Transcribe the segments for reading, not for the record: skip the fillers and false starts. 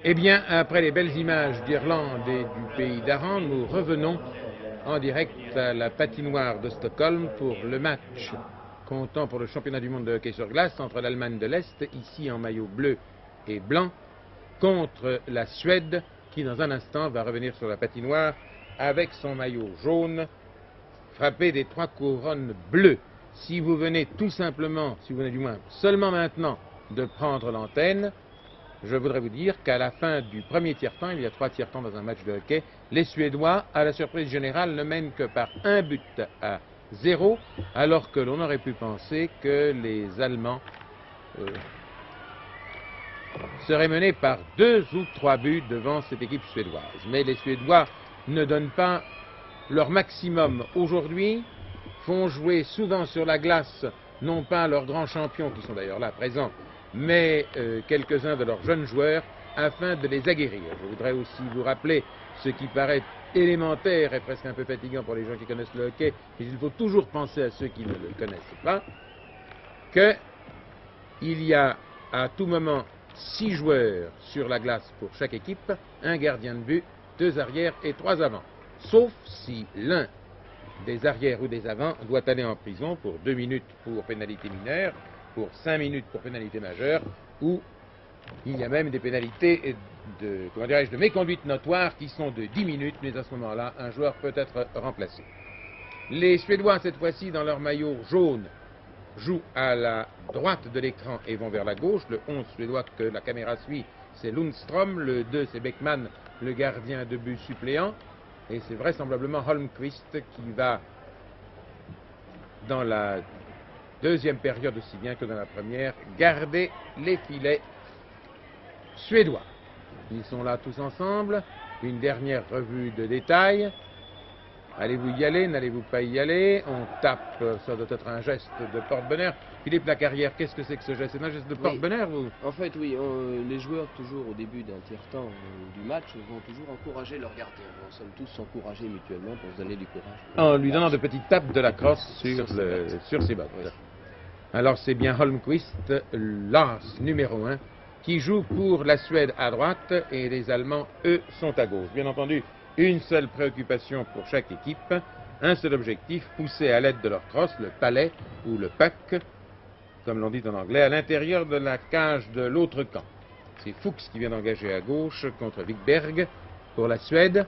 Eh bien, après les belles images d'Irlande et du pays d'Aran, nous revenons en direct à la patinoire de Stockholm pour le match comptant pour le championnat du monde de hockey sur glace entre l'Allemagne de l'Est, ici en maillot bleu et blanc, contre la Suède, qui dans un instant va revenir sur la patinoire avec son maillot jaune, frappé des 3 couronnes bleues. Si vous venez tout simplement, si vous venez du moins seulement maintenant de prendre l'antenne, je voudrais vous dire qu'à la fin du premier tiers-temps, il y a 3 tiers-temps dans un match de hockey, les Suédois, à la surprise générale, ne mènent que par 1 but à 0, alors que l'on aurait pu penser que les Allemands seraient menés par 2 ou 3 buts devant cette équipe suédoise. Mais les Suédois ne donnent pas leur maximum aujourd'hui, font jouer souvent sur la glace, non pas leurs grands champions, qui sont d'ailleurs là présents, mais quelques-uns de leurs jeunes joueurs, afin de les aguerrir. Je voudrais aussi vous rappeler ce qui paraît élémentaire et presque un peu fatigant pour les gens qui connaissent le hockey, mais il faut toujours penser à ceux qui ne le connaissent pas, qu'il y a à tout moment 6 joueurs sur la glace pour chaque équipe, un gardien de but, 2 arrières et 3 avants. Sauf si l'un des arrières ou des avants doit aller en prison pour 2 minutes pour pénalité mineure, pour 5 minutes pour pénalité majeure, ou il y a même des pénalités de méconduite notoire qui sont de 10 minutes, mais à ce moment-là, un joueur peut être remplacé. Les Suédois, cette fois-ci, dans leur maillot jaune, jouent à la droite de l'écran et vont vers la gauche. Le 11 suédois que la caméra suit, c'est Lundström. Le 2, c'est Beckman, le gardien de but suppléant. Et c'est vraisemblablement Holmqvist qui va, dans la deuxième période aussi bien que dans la première, garder les filets suédois. Ils sont là tous ensemble. Une dernière revue de détails. Allez-vous y aller? N'allez-vous pas y aller? On tape, ça doit être un geste de porte-bonheur. Philippe Lacarrière, qu'est-ce que c'est que ce geste? C'est un geste de porte-bonheur ou... En fait, oui, les joueurs, toujours au début d'un tiers-temps du match, vont toujours encourager leur gardien. Nous sommes tous encouragés mutuellement pour se donner du courage. En lui donnant de petites tapes de la crosse sur ses bottes. Oui. Alors c'est bien Holmqvist, l'as numéro 1, qui joue pour la Suède à droite et les Allemands, eux, sont à gauche. Bien entendu, une seule préoccupation pour chaque équipe, un seul objectif, pousser à l'aide de leur crosse le palet ou le puck, comme l'on dit en anglais, à l'intérieur de la cage de l'autre camp. C'est Fuchs qui vient d'engager à gauche contre Wikberg pour la Suède.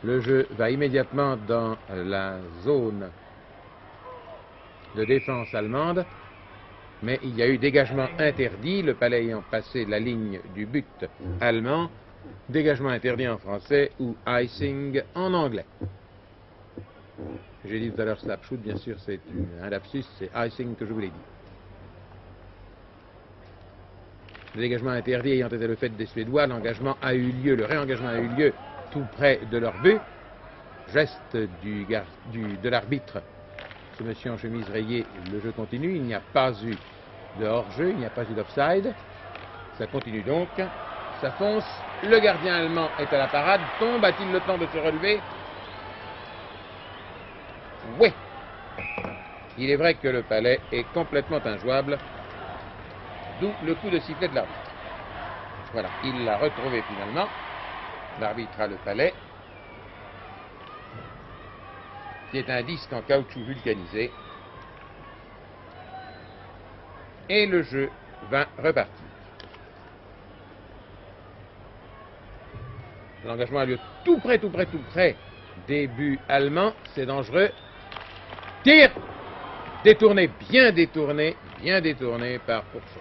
Le jeu va immédiatement dans la zone de défense allemande, mais il y a eu dégagement interdit, le palet ayant passé la ligne du but allemand. Dégagement interdit en français ou icing en anglais. J'ai dit tout à l'heure slapshoot, bien sûr c'est un lapsus, c'est icing que je vous l'ai dit. Le dégagement interdit ayant été le fait des Suédois, l'engagement a eu lieu, le réengagement a eu lieu tout près de leur but. Geste de l'arbitre, ce monsieur en chemise rayée, le jeu continue, il n'y a pas eu de hors-jeu, il n'y a pas eu d'offside. Ça continue donc, ça fonce. Le gardien allemand est à la parade. Tombe, a-t-il le temps de se relever? Oui. Il est vrai que le palet est complètement injouable. D'où le coup de sifflet de l'arbitre. Voilà, il l'a retrouvé finalement. L'arbitre a le palet, qui est un disque en caoutchouc vulcanisé. Et le jeu va repartir. L'engagement a lieu tout près des buts allemands. C'est dangereux. Tir détourné, bien détourné par Pourchaud.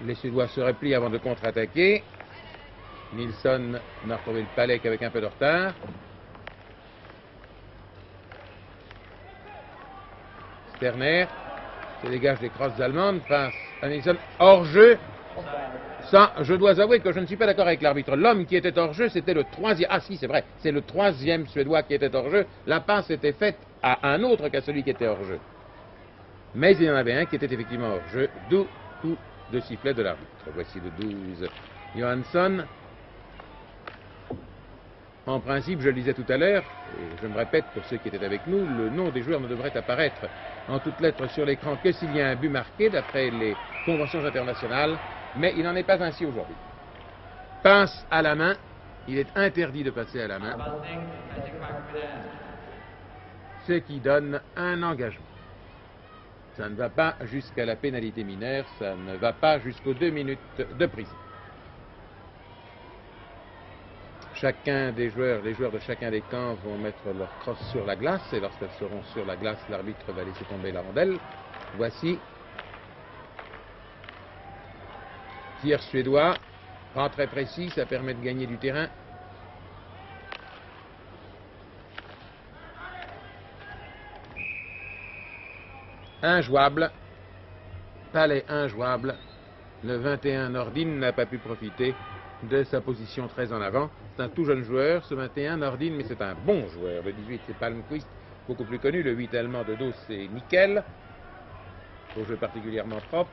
Les Suédois se replient avant de contre-attaquer. Nilsson n'a retrouvé le palet qu'avec un peu de retard. Sterner se dégage des crosses allemandes, passe à Nilsson hors jeu. Ça, je dois avouer que je ne suis pas d'accord avec l'arbitre. L'homme qui était hors jeu, c'était le 3e. Ah si, c'est vrai, c'est le 3e Suédois qui était hors jeu. La passe était faite à un autre qu'à celui qui était hors jeu. Mais il y en avait un qui était effectivement hors jeu, d'où coup de sifflet de l'arbitre. Voici le 12 Johansson. En principe, je le disais tout à l'heure, et je me répète pour ceux qui étaient avec nous, le nom des joueurs ne devrait apparaître en toutes lettres sur l'écran que s'il y a un but marqué, d'après les conventions internationales. Mais il n'en est pas ainsi aujourd'hui. Passe à la main. Il est interdit de passer à la main. Ce qui donne un engagement. Ça ne va pas jusqu'à la pénalité mineure, ça ne va pas jusqu'aux 2 minutes de prison. Chacun des joueurs, les joueurs de chacun des camps vont mettre leur crosse sur la glace, et lorsqu'elles seront sur la glace, l'arbitre va laisser tomber la rondelle. Voici. Tir suédois, pas très précis, ça permet de gagner du terrain. Injouable, palais injouable. Le 21 Nordin n'a pas pu profiter de sa position très en avant. C'est un tout jeune joueur, ce 21 Nordin, mais c'est un bon joueur. Le 18 c'est Palmquist, beaucoup plus connu. Le 8 allemand de dos c'est Nickel, au jeu particulièrement propre.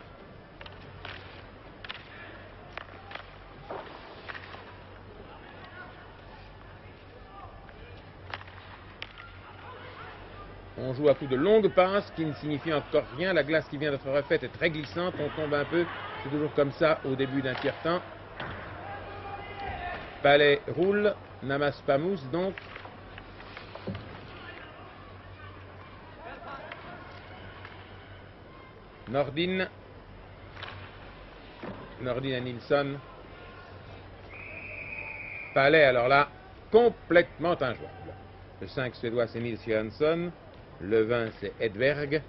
On joue à coups de longues passes qui ne signifient encore rien. La glace qui vient d'être refaite est très glissante. On tombe un peu. C'est toujours comme ça au début d'un tiers-temps. Palais roule. N'amasse pas mousse donc. Nordin. Nordin à Nilsson. Palais alors là, complètement injouable. Le 5 suédois c'est Nils Johansson. Le 20, c'est Edberg.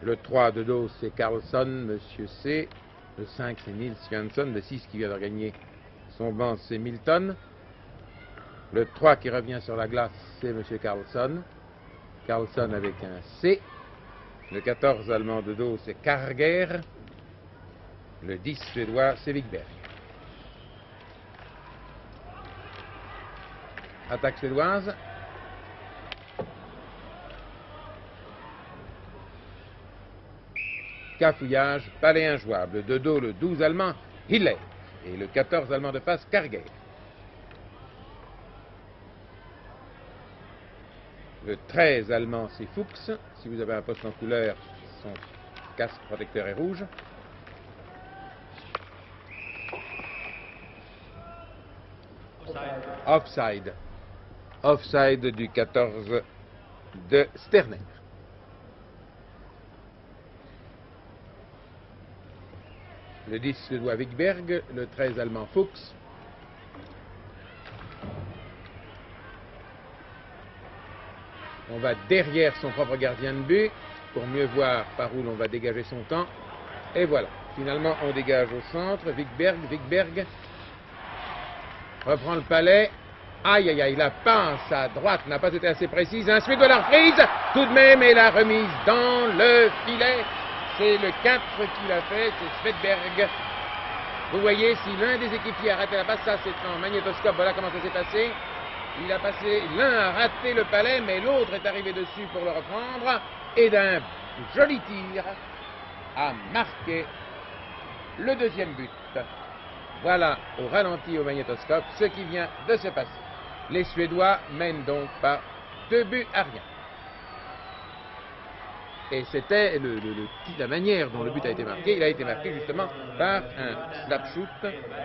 Le 3 de dos, c'est Carlsson, Monsieur C. Le 5, c'est Nils Johansson. Le 6 qui vient de gagner son banc, c'est Milton. Le 3 qui revient sur la glace, c'est Monsieur Carlsson. Carlsson avec un C. Le 14 allemand de dos, c'est Karger. Le 10 suédois, c'est Wigberg. Attaque suédoise. Cafouillage, palais injouable. De dos, le 12 allemand, Hiller. Et le 14 allemand de face, Karger. Le 13 allemand, c'est Fuchs. Si vous avez un poste en couleur, son casque protecteur est rouge. Offside. Offside du 14 de Sterner. Le 10 suédois Wigberg, le 13 allemand Fuchs. On va derrière son propre gardien de but pour mieux voir par où l'on va dégager son camp. Et voilà, finalement on dégage au centre. Wigberg reprend le palais. Aïe aïe aïe, la passe à droite n'a pas été assez précise. Un suédois la reprise tout de même et la remise dans le filet. C'est le 4 qui l'a fait, c'est Svedberg. Vous voyez, si l'un des équipiers a raté la passe, ça c'est en magnétoscope, voilà comment ça s'est passé. Il a passé, l'un a raté le palais, mais l'autre est arrivé dessus pour le reprendre. Et d'un joli tir, a marqué le deuxième but. Voilà, au ralenti au magnétoscope, ce qui vient de se passer. Les Suédois mènent donc par 2 buts à rien. Et c'était la manière dont le but a été marqué. Il a été marqué justement par un slap shoot,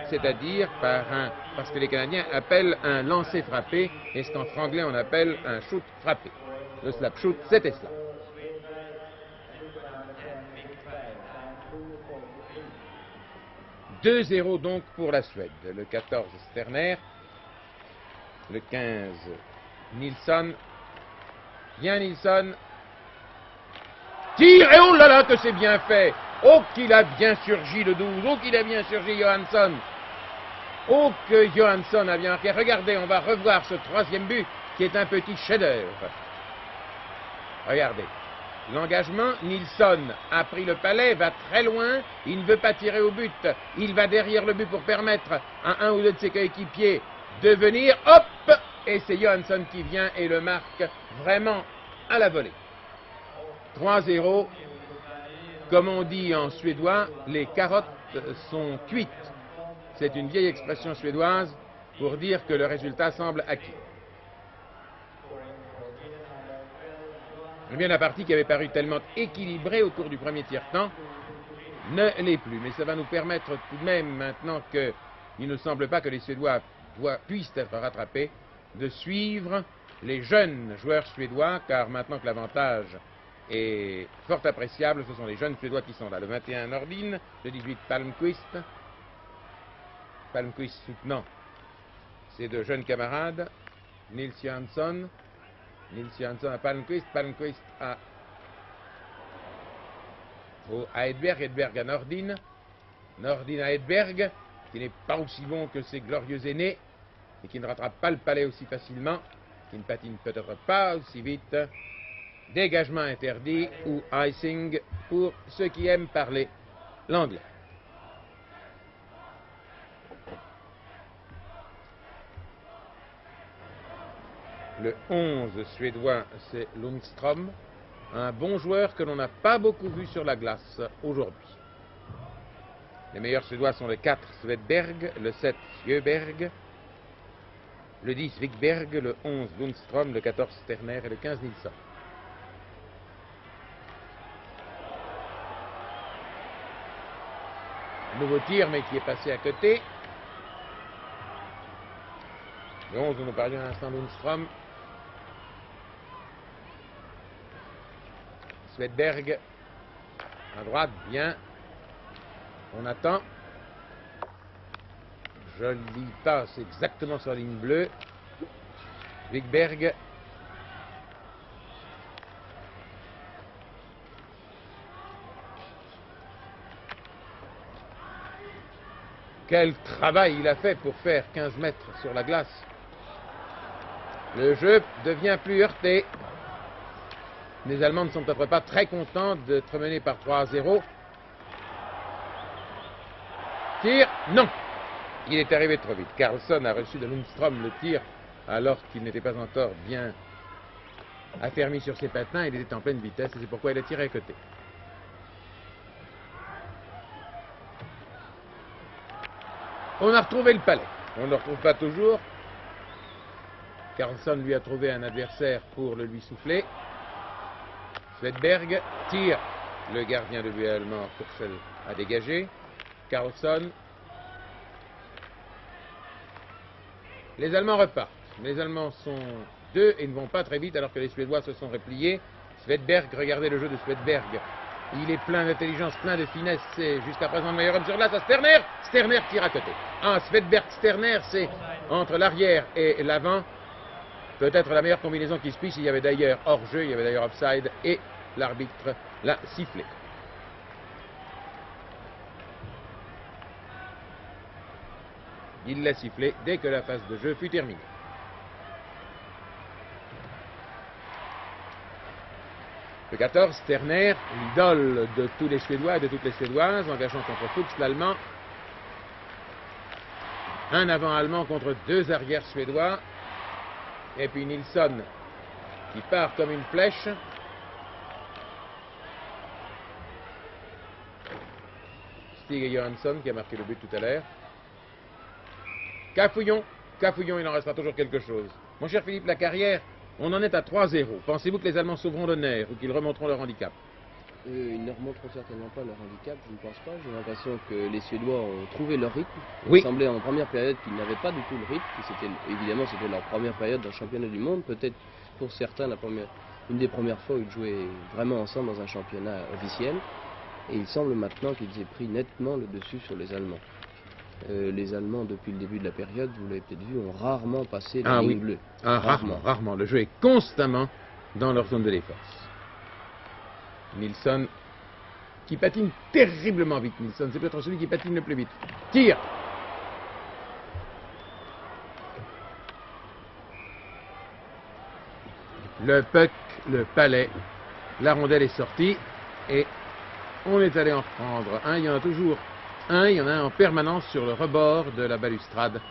c'est-à-dire parce que les Canadiens appellent un lancer frappé, et ce qu'en franglais on appelle un shoot frappé. Le slap shoot, c'était cela. « 2-0 donc pour la Suède. Le 14 Sterner, le 15 Nilsson. Bien Nilsson. Tire, et oh là là que c'est bien fait. Oh qu'il a bien surgi le 12, oh qu'il a bien surgi Johansson. Oh que Johansson a bien marqué. Regardez, on va revoir ce troisième but qui est un petit chef-d'œuvre. Regardez. L'engagement, Nilsson a pris le palais, va très loin, il ne veut pas tirer au but, il va derrière le but pour permettre à un ou deux de ses coéquipiers de venir, hop, et c'est Johansson qui vient et le marque vraiment à la volée. 3-0, comme on dit en suédois, les carottes sont cuites. C'est une vieille expression suédoise pour dire que le résultat semble acquis. Eh bien, la partie qui avait paru tellement équilibrée au cours du premier tiers-temps ne l'est plus. Mais ça va nous permettre tout de même, maintenant qu'il ne semble pas que les Suédois puissent être rattrapés, de suivre les jeunes joueurs suédois, car maintenant que l'avantage est fort appréciable, ce sont les jeunes Suédois qui sont là. Le 21 Nordin, le 18 Palmqvist. Palmqvist soutenant ses deux jeunes camarades, Nils Johansson à Palmqvist, Palmqvist à Edberg, Edberg à Nordin, Nordin à Edberg, qui n'est pas aussi bon que ses glorieux aînés, et qui ne rattrape pas le palais aussi facilement, qui ne patine peut-être pas aussi vite. Dégagement interdit ou icing pour ceux qui aiment parler l'anglais. Le 11 suédois, c'est Lundström, un bon joueur que l'on n'a pas beaucoup vu sur la glace aujourd'hui. Les meilleurs Suédois sont le 4 Svedberg, le 7 Sjöberg, le 10 Wikberg, le 11 Lundström, le 14 Sterner et le 15 Nilsson. Nouveau tir, mais qui est passé à côté. Le 11, nous parlions un instant Lundström. Svedberg, à droite, bien. On attend. Jolie passe exactement sur la ligne bleue. Wikberg. Quel travail il a fait pour faire 15 mètres sur la glace. Le jeu devient plus heurté. Les Allemands ne sont peut-être pas très contents d'être menés par 3-0. Tir, non. Il est arrivé trop vite. Carlsson a reçu de Lundström le tir alors qu'il n'était pas encore bien affermi sur ses patins. Il était en pleine vitesse et c'est pourquoi il a tiré à côté. On a retrouvé le palais. On ne le retrouve pas toujours. Carlsson lui a trouvé un adversaire pour le lui souffler. Svedberg tire. Le gardien de but allemand, Kurschel, a dégagé. Carlsson. Les Allemands repartent. Les Allemands sont deux et ne vont pas très vite alors que les Suédois se sont repliés. Svedberg, regardez le jeu de Svedberg. Il est plein d'intelligence, plein de finesse. C'est jusqu'à présent le meilleur homme sur glace à Sterner. Sterner tire à côté. Ah, Svedberg-Sterner, c'est entre l'arrière et l'avant. Peut-être la meilleure combinaison qui se puisse. Il y avait d'ailleurs hors-jeu, il y avait d'ailleurs offside et l'arbitre l'a sifflé. Il l'a sifflé dès que la phase de jeu fut terminée. Le 14, Sterner, l'idole de tous les Suédois et de toutes les Suédoises, engageant contre Fuchs l'Allemand. Un avant allemand contre deux arrières suédois. Et puis Nilsson qui part comme une flèche. Stig Johansson qui a marqué le but tout à l'heure. Cafouillon, il en restera toujours quelque chose. Mon cher Philippe, la carrière, on en est à 3-0. Pensez-vous que les Allemands sauveront l'honneur ou qu'ils remonteront leur handicap? Ils ne remonteront certainement pas leur handicap, je ne pense pas. J'ai l'impression que les Suédois ont trouvé leur rythme. Oui. Il semblait en première période qu'ils n'avaient pas du tout le rythme. Évidemment, c'était leur première période dans le championnat du monde. Peut-être pour certains une des premières fois où ils jouaient vraiment ensemble dans un championnat officiel. Et il semble maintenant qu'ils aient pris nettement le dessus sur les Allemands. Les Allemands, depuis le début de la période, vous l'avez peut-être vu, ont rarement passé la ligne bleue. Rarement. Le jeu est constamment dans leur zone de défense. Nilsson, qui patine terriblement vite. Nilsson, c'est peut-être celui qui patine le plus vite. Tire. Le puck, le palais, la rondelle est sortie et on est allé en prendre un. Il y en a toujours un, il y en a un en permanence sur le rebord de la balustrade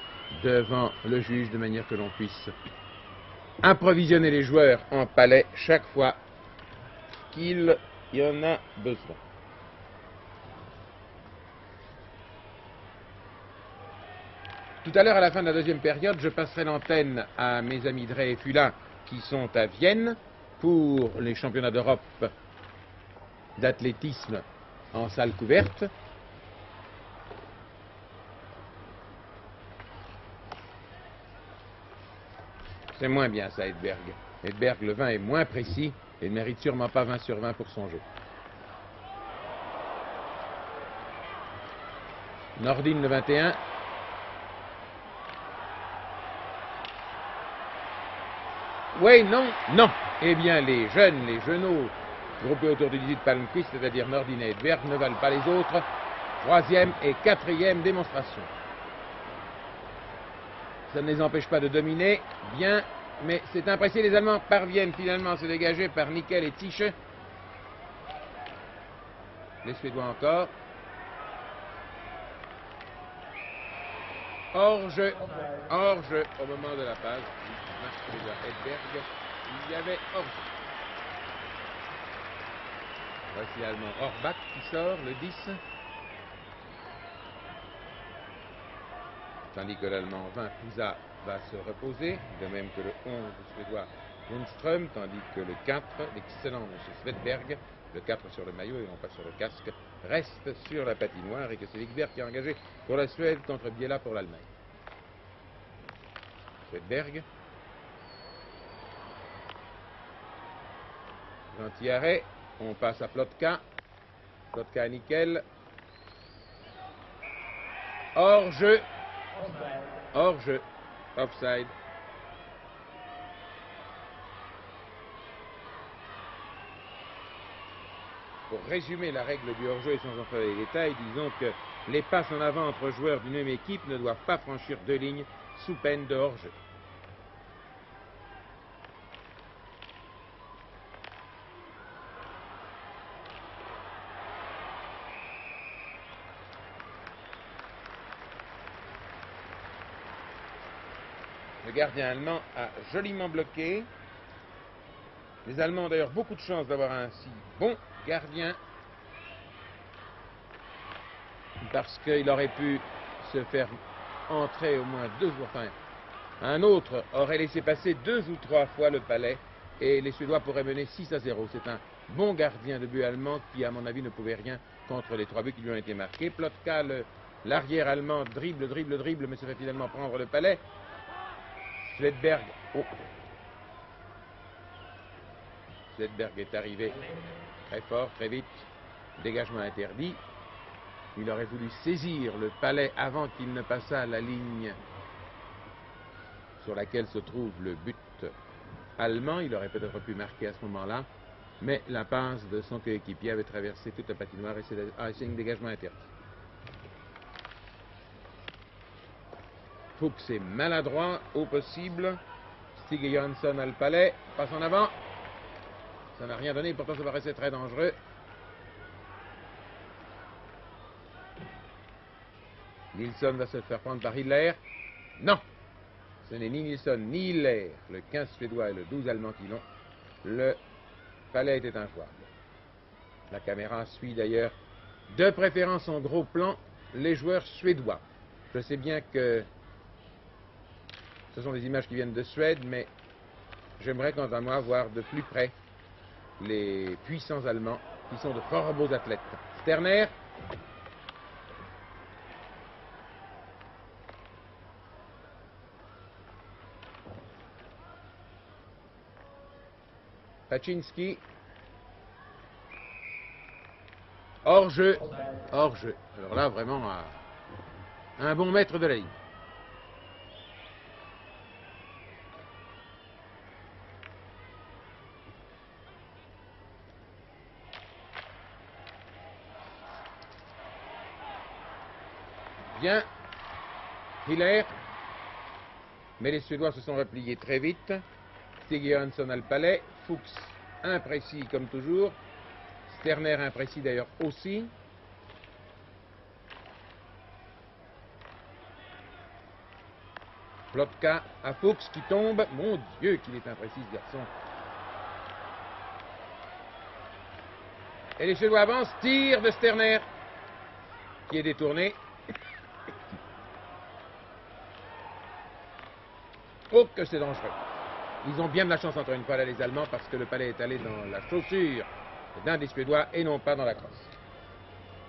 devant le juge de manière que l'on puisse approvisionner les joueurs en palais chaque fois qu'il y en a besoin. Tout à l'heure, à la fin de la deuxième période, je passerai l'antenne à mes amis Drey et Fulin qui sont à Vienne pour les championnats d'Europe d'athlétisme en salle couverte. C'est moins bien ça, Edberg. Edberg, le 20 est moins précis et ne mérite sûrement pas 20 sur 20 pour son jeu. Nordin, le 21. Oui, non, non. Eh bien, les jeunes, les genoux groupés autour du 18 Palmquist, c'est-à-dire Nordin et Edberg, ne valent pas les autres. Troisième et quatrième démonstration. Ça ne les empêche pas de dominer, bien, mais c'est imprécis. Les Allemands parviennent finalement à se dégager par Nickel et Tische. Les Suédois encore. Hors-jeu au moment de la passe. Edberg, il y avait hors-jeu. Voici l'Allemand Orbach qui sort, le 10. Tandis que l'Allemand 20, Pusa, va se reposer, de même que le 11 Suédois Lundström, tandis que le 4, l'excellent M. Svedberg, le 4 sur le maillot et non pas sur le casque, reste sur la patinoire et que c'est Wikberg qui est engagé pour la Suède contre Biela pour l'Allemagne. Svedberg. Gentil arrêt. On passe à Plotka. Plotka à Nickel. Hors-jeu. Hors-jeu. Offside. Pour résumer la règle du hors-jeu et sans entrer dans les détails, disons que les passes en avant entre joueurs d'une même équipe ne doivent pas franchir 2 lignes sous peine de hors-jeu. Le gardien allemand a joliment bloqué. Les Allemands ont d'ailleurs beaucoup de chance d'avoir un si bon gardien, parce qu'il aurait pu se faire entrer au moins 2 fois. Enfin, un autre aurait laissé passer 2 ou 3 fois le palais et les Suédois pourraient mener 6-0. C'est un bon gardien de but allemand qui, à mon avis, ne pouvait rien contre les 3 buts qui lui ont été marqués. Plotka, l'arrière allemand, dribble, mais se fait finalement prendre le palais. Svedberg, Svedberg est arrivé très fort, très vite. Dégagement interdit. Il aurait voulu saisir le palais avant qu'il ne passât la ligne sur laquelle se trouve le but allemand. Il aurait peut-être pu marquer à ce moment-là, mais la passe de son coéquipier avait traversé toute la patinoire et c'est un dégagement interdit. Fuchs est maladroit au possible. Stig Johansson a le palais, passe en avant. Ça n'a rien donné, pourtant ça paraissait très dangereux. Nilsson va se faire prendre par Hiller. Non, ce n'est ni Nilsson ni Hiller, le 15 suédois et le 12 allemand qui l'ont. Le palais était injouable. La caméra suit d'ailleurs de préférence en gros plan les joueurs suédois. Je sais bien que ce sont des images qui viennent de Suède, mais j'aimerais quant à moi voir de plus près les puissants Allemands qui sont de fort beaux athlètes. Sterner. Paczynski. Hors-jeu. Hors-jeu. Alors là, vraiment, un bon maître de la ligne. Bien. Hiller. Mais les Suédois se sont repliés très vite. Stig Johansson a le palais. Fuchs imprécis comme toujours. Sterner imprécis d'ailleurs aussi. Plotka à Fuchs qui tombe. Mon Dieu qu'il est imprécis ce garçon. Et les Suédois avancent. Tir de Sterner qui est détourné. Oh que c'est dangereux. Ils ont bien de la chance encore une fois là les Allemands parce que le palais est allé dans la chaussure d'un des Suédois et non pas dans la crosse.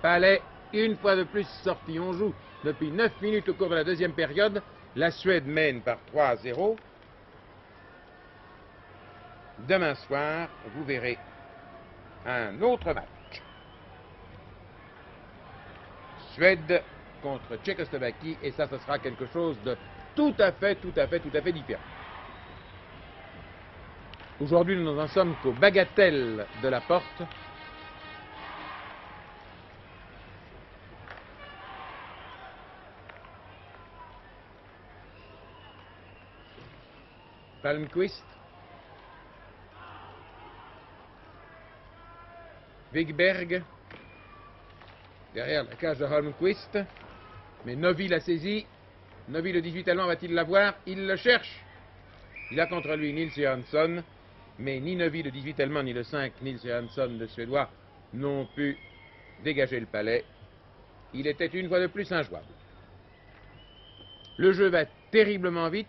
Palais, une fois de plus sorti. On joue depuis 9 minutes au cours de la deuxième période. La Suède mène par 3-0. Demain soir, vous verrez un autre match. Suède contre Tchécoslovaquie, et ça, ce sera quelque chose de tout à fait différent. Aujourd'hui, nous n'en sommes qu'aux bagatelles de la porte. Palmqvist, Wigberg, derrière la cage de Holmqvist, mais Novi l'a saisi. Novi, le 18 allemand, va-t-il l'avoir? Il le cherche. Il a contre lui Nils Johansson, mais ni Novi, le 18 allemand, ni le 5, Nils Johansson, le suédois, n'ont pu dégager le palais. Il était une fois de plus injouable. Le jeu va terriblement vite.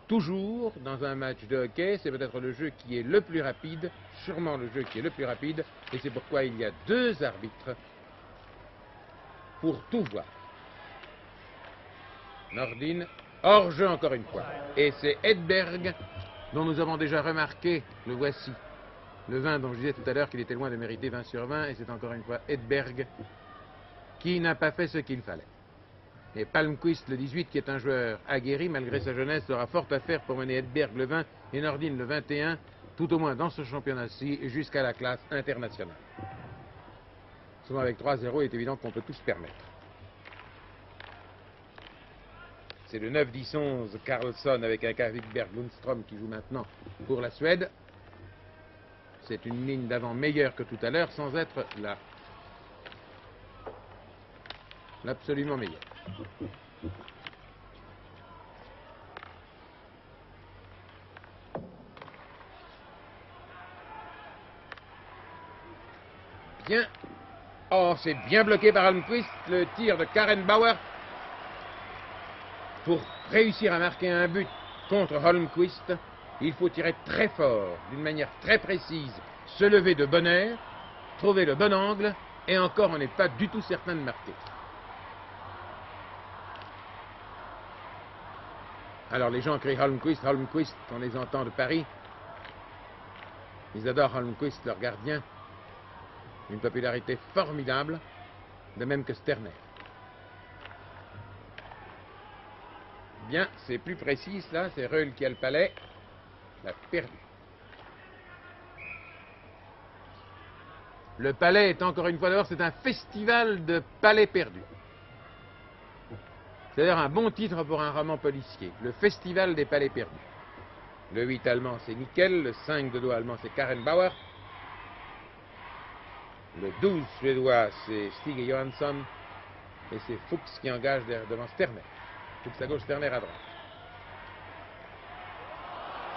Toujours dans un match de hockey, c'est peut-être le jeu qui est le plus rapide, sûrement le jeu qui est le plus rapide, et c'est pourquoi il y a 2 arbitres pour tout voir. Nordin, hors jeu encore une fois. Et c'est Edberg, dont nous avons déjà remarqué, le voici, le 20 dont je disais tout à l'heure qu'il était loin de mériter 20 sur 20, et c'est encore une fois Edberg qui n'a pas fait ce qu'il fallait. Et Palmqvist, le 18, qui est un joueur aguerri, malgré sa jeunesse, aura fort à faire pour mener Edberg le 20 et Nordin le 21, tout au moins dans ce championnat-ci, jusqu'à la classe internationale. Souvent avec 3-0, il est évident qu'on peut tout se permettre. C'est le 9-10-11 Carlsson avec un Wigberg Lundström qui joue maintenant pour la Suède. C'est une ligne d'avant meilleure que tout à l'heure, sans être l'absolument meilleure. Bien. Oh, c'est bien bloqué par Almqvist, le tir de Karen Bauer. Pour réussir à marquer un but contre Holmqvist, il faut tirer très fort, d'une manière très précise, se lever de bonne heure, trouver le bon angle, et encore on n'est pas du tout certain de marquer. Alors les gens crient Holmqvist, Holmqvist, on les entend de Paris. Ils adorent Holmqvist, leur gardien. Une popularité formidable, de même que Sterner. Bien, c'est plus précis là, c'est Reul qui a le palais. L'a perdu. Le palais est encore une fois dehors, c'est un festival de palais perdus. C'est d'ailleurs un bon titre pour un roman policier, le festival des palais perdus. Le 8 allemand c'est Nickel, le 5 de dos allemand c'est Karen Bauer. Le 12 suédois c'est Stig Johansson. Et c'est Fuchs qui engage devant Sterner. Fuchs à gauche, Sterner à droite.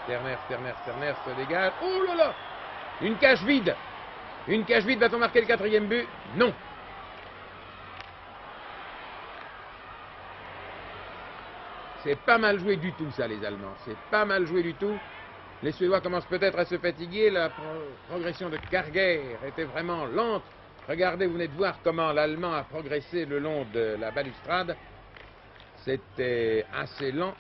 Sterner se dégage. Oh là là! Une cage vide. Une cage vide, va-t-on marquer le 4e but? Non. C'est pas mal joué du tout, ça, les Allemands. C'est pas mal joué du tout. Les Suédois commencent peut-être à se fatiguer. La progression de Karger était vraiment lente. Regardez, vous venez de voir comment l'Allemand a progressé le long de la balustrade. C'était assez lent.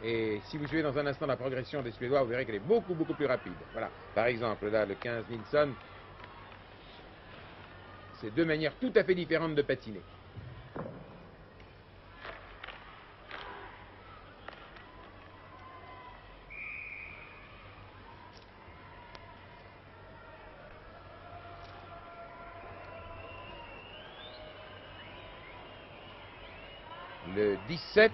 Et si vous suivez dans un instant la progression des Suédois, vous verrez qu'elle est beaucoup plus rapide. Voilà. Par exemple, là, le 15 Nilsson. C'est 2 manières tout à fait différentes de patiner. Le 17,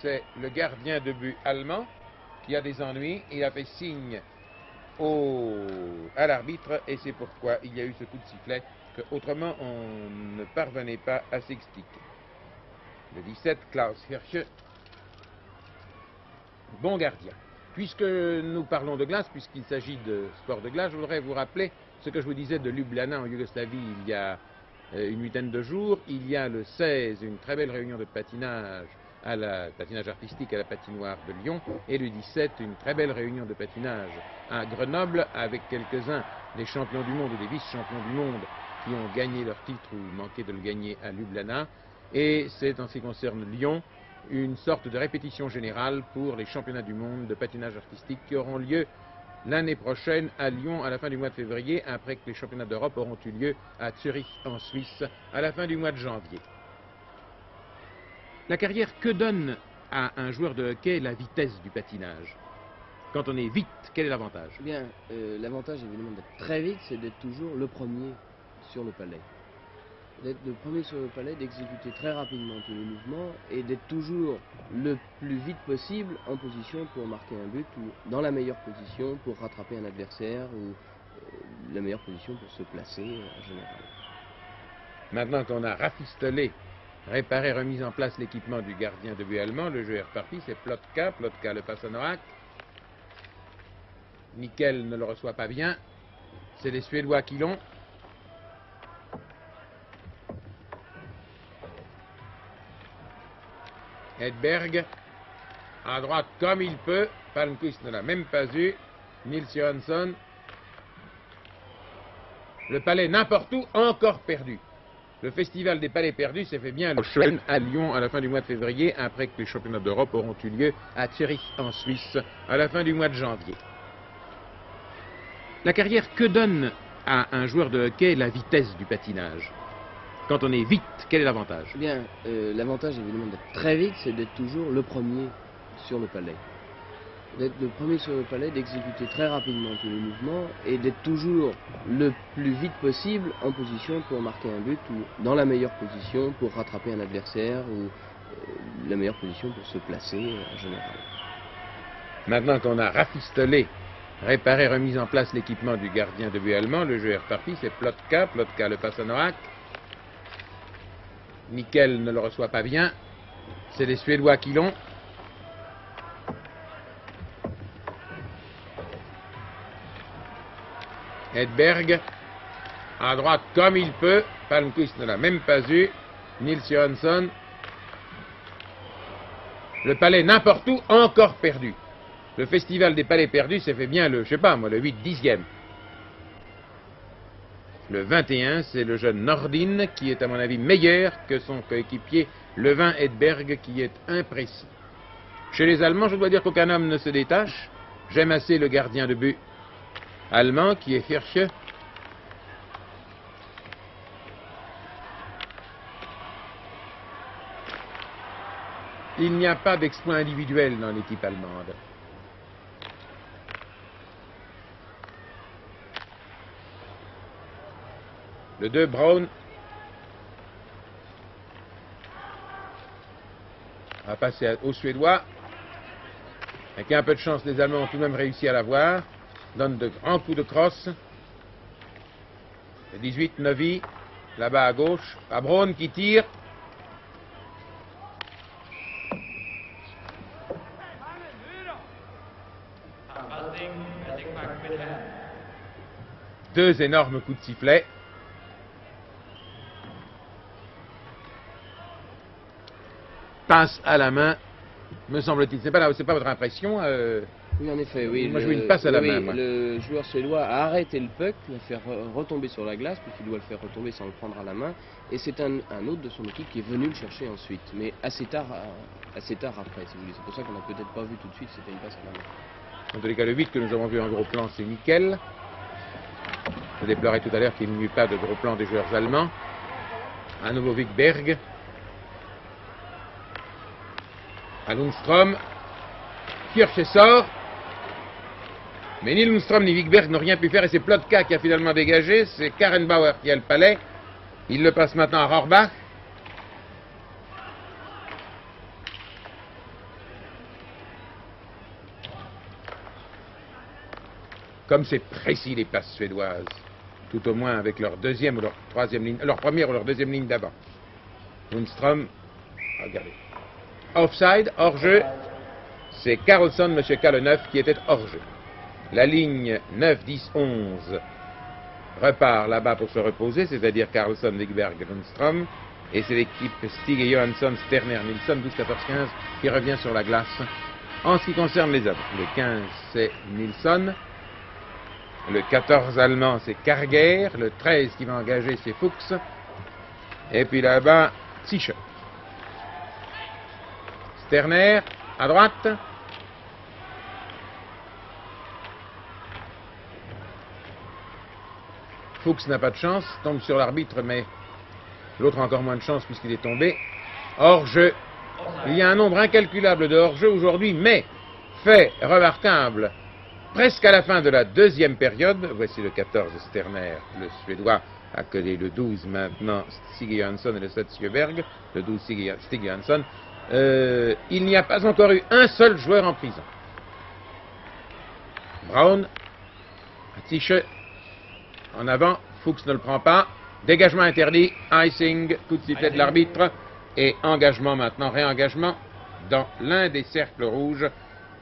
c'est le gardien de but allemand qui a des ennuis. Il a fait signe à l'arbitre et c'est pourquoi il y a eu ce coup de sifflet qu'autrement on ne parvenait pas à s'expliquer. Le 17, Klaus Hirsche, bon gardien. Puisque nous parlons de glace, puisqu'il s'agit de sport de glace, je voudrais vous rappeler ce que je vous disais de Ljubljana en Yougoslavie il y a une huitaine de jours. Il y a le 16 une très belle réunion de patinage patinage artistique à la patinoire de Lyon, et le 17 une très belle réunion de patinage à Grenoble avec quelques-uns des champions du monde ou des vice-champions du monde qui ont gagné leur titre ou manqué de le gagner à Ljubljana. Et c'est, en ce qui concerne Lyon, une sorte de répétition générale pour les championnats du monde de patinage artistique qui auront lieu l'année prochaine à Lyon à la fin du mois de février, après que les championnats d'Europe auront eu lieu à Zurich en Suisse à la fin du mois de janvier. La carrière, que donne à un joueur de hockey la vitesse du patinage? Quand on est vite, quel est l'avantage? Eh bien, l'avantage évidemment d'être très vite, c'est d'être toujours le premier sur le palais. D'être le premier sur le palais, d'exécuter très rapidement tous les mouvements et d'être toujours le plus vite possible en position pour marquer un but ou dans la meilleure position pour rattraper un adversaire ou la meilleure position pour se placer en général. Maintenant qu'on a rafistolé, réparé, remis en place l'équipement du gardien de but allemand, le jeu est reparti, c'est Plotka le passe à Noack. Nickel ne le reçoit pas bien, c'est les Suédois qui l'ont. Edberg, à droite comme il peut, Palmqvist ne l'a même pas eu, Nils Johansson, le palais n'importe où, encore perdu. Le festival des palais perdus s'est fait bien à Lyon à la fin du mois de février, après que les championnats d'Europe auront eu lieu à Zurich en Suisse à la fin du mois de janvier. La carrière, que donne à un joueur de hockey la vitesse du patinage? Quand on est vite, quel est l'avantage? Eh bien, l'avantage évidemment d'être très vite, c'est d'être toujours le premier sur le palais. D'être le premier sur le palais, d'exécuter très rapidement tous les mouvements et d'être toujours le plus vite possible en position pour marquer un but ou dans la meilleure position pour rattraper un adversaire ou la meilleure position pour se placer en général. Maintenant qu'on a rafistolé, réparé, remis en place l'équipement du gardien de but allemand, le jeu est reparti, c'est Plotka le passe à Noack. Nickel ne le reçoit pas bien, c'est les Suédois qui l'ont. Edberg, à droite comme il peut, Palmqvist ne l'a même pas eu, Nils Johansson, le palais n'importe où, encore perdu. Le festival des palais perdus s'est fait bien le 8-10e. Le 21, c'est le jeune Nordin qui est à mon avis meilleur que son coéquipier le 20 Edberg qui est imprécis. Chez les Allemands, je dois dire qu'aucun homme ne se détache. J'aime assez le gardien de but allemand qui est Hirsche. Il n'y a pas d'exploit individuel dans l'équipe allemande. Le 2, Braun, va passer aux Suédois. Avec un peu de chance, les Allemands ont tout de même réussi à l'avoir. Donne de grands coups de crosse. Le 18, Novi, là-bas à gauche. À Braun qui tire. Deux énormes coups de sifflet. Passe à la main, me semble-t-il. C'est pas votre impression Oui, en effet, oui. Moi, je veux une passe à la main. Moi. Le joueur suédois a arrêté le puck, l'a fait retomber sur la glace, puisqu'il doit le faire retomber sans le prendre à la main. Et c'est un autre de son équipe qui est venu le chercher ensuite, mais assez tard après, si vous voulez. C'est pour ça qu'on n'a peut-être pas vu tout de suite, c'était une passe à la main. En tous les cas, le 8 que nous avons vu en gros plan, c'est Nickel. Je déplorais tout à l'heure qu'il n'y eut pas de gros plan des joueurs allemands. À nouveau Wikberg. À Lundström. Kirche sort. Mais ni Lundström ni Wikberg n'ont rien pu faire et c'est Plotka qui a finalement dégagé. C'est Karenbauer qui a le palais. Il le passe maintenant à Rohrbach. Comme c'est précis les passes suédoises, tout au moins avec leur deuxième ou leur troisième ligne, leur première ou leur deuxième ligne d'avant. Lundström, regardez. Offside, hors-jeu, c'est Carlsson, M. K, le 9, qui était hors-jeu. La ligne 9, 10, 11 repart là-bas pour se reposer, c'est-à-dire Carlsson, Wikberg, Lundström, et c'est l'équipe Stig et Johansson, Sterner, Nilsson, 12, 14, 15, qui revient sur la glace. En ce qui concerne les hommes, le 15, c'est Nilsson. Le 14 allemand, c'est Karger. Le 13 qui va engager, c'est Fuchs. Et puis là-bas, Zische. Sterner, à droite. Fuchs n'a pas de chance, tombe sur l'arbitre, mais l'autre a encore moins de chance puisqu'il est tombé. Hors-jeu. Il y a un nombre incalculable de hors-jeu aujourd'hui, mais fait remarquable, presque à la fin de la deuxième période, voici le 14 Sterner, le Suédois, accolé le 12 maintenant Stig Johansson et le 7 Sjöberg, le 12 Stig Johansson, il n'y a pas encore eu un seul joueur en prison. Braun, Zische, en avant, Fuchs ne le prend pas, dégagement interdit, icing, coup de sifflet de l'arbitre, et engagement maintenant, réengagement dans l'un des cercles rouges,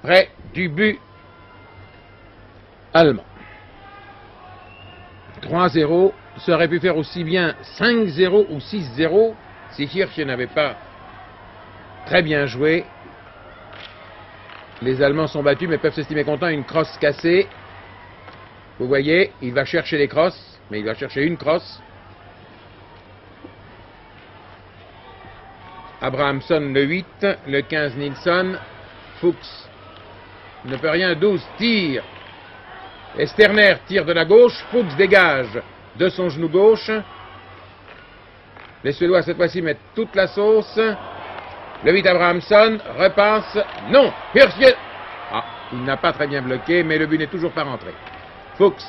près du but allemand. 3-0, ça aurait pu faire aussi bien 5-0 ou 6-0 si Hirsch n'avait pas très bien joué. Les Allemands sont battus mais peuvent s'estimer contents, une crosse cassée. Vous voyez, il va chercher les crosses, mais il va chercher une crosse. Abrahamsson le 8, le 15 Nilsson, Fuchs ne peut rien, 12 tire. Et Sterner tire de la gauche, Fuchs dégage de son genou gauche. Les Suédois cette fois-ci mettent toute la sauce. Le 8 Abrahamsson repasse, non, Hirsch, ah, il n'a pas très bien bloqué, mais le but n'est toujours pas rentré. Fuchs.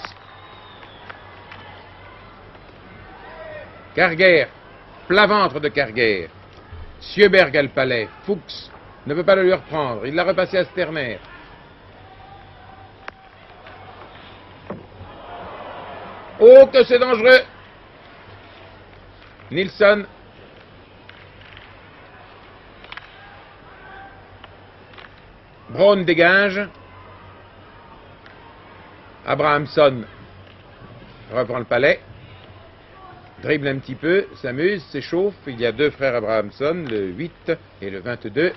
Karger, plat ventre de Karger. Sjöberg a le palais. Fuchs ne peut pas le lui reprendre. Il l'a repassé à Sterner. Oh, que c'est dangereux! Nilsson. Braun dégage. Abrahamsson reprend le palais. Dribble un petit peu, s'amuse, s'échauffe. Il y a deux frères Abrahamsson, le 8 et le 22.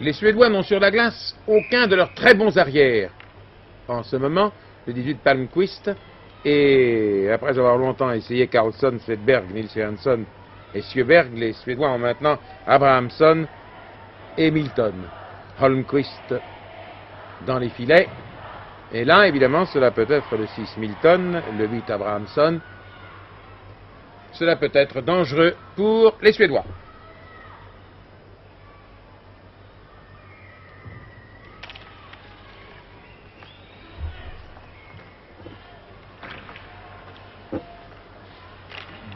Les Suédois n'ont sur la glace aucun de leurs très bons arrières. En ce moment, le 18 Palmqvist, et après avoir longtemps essayé Karlsson, Svedberg, Nils Johansson et Sjöberg, les Suédois ont maintenant Abrahamsson et Milton. Holmqvist dans les filets. Et là, évidemment, cela peut être le 6 Milton, le 8 Abrahamsson. Cela peut être dangereux pour les Suédois.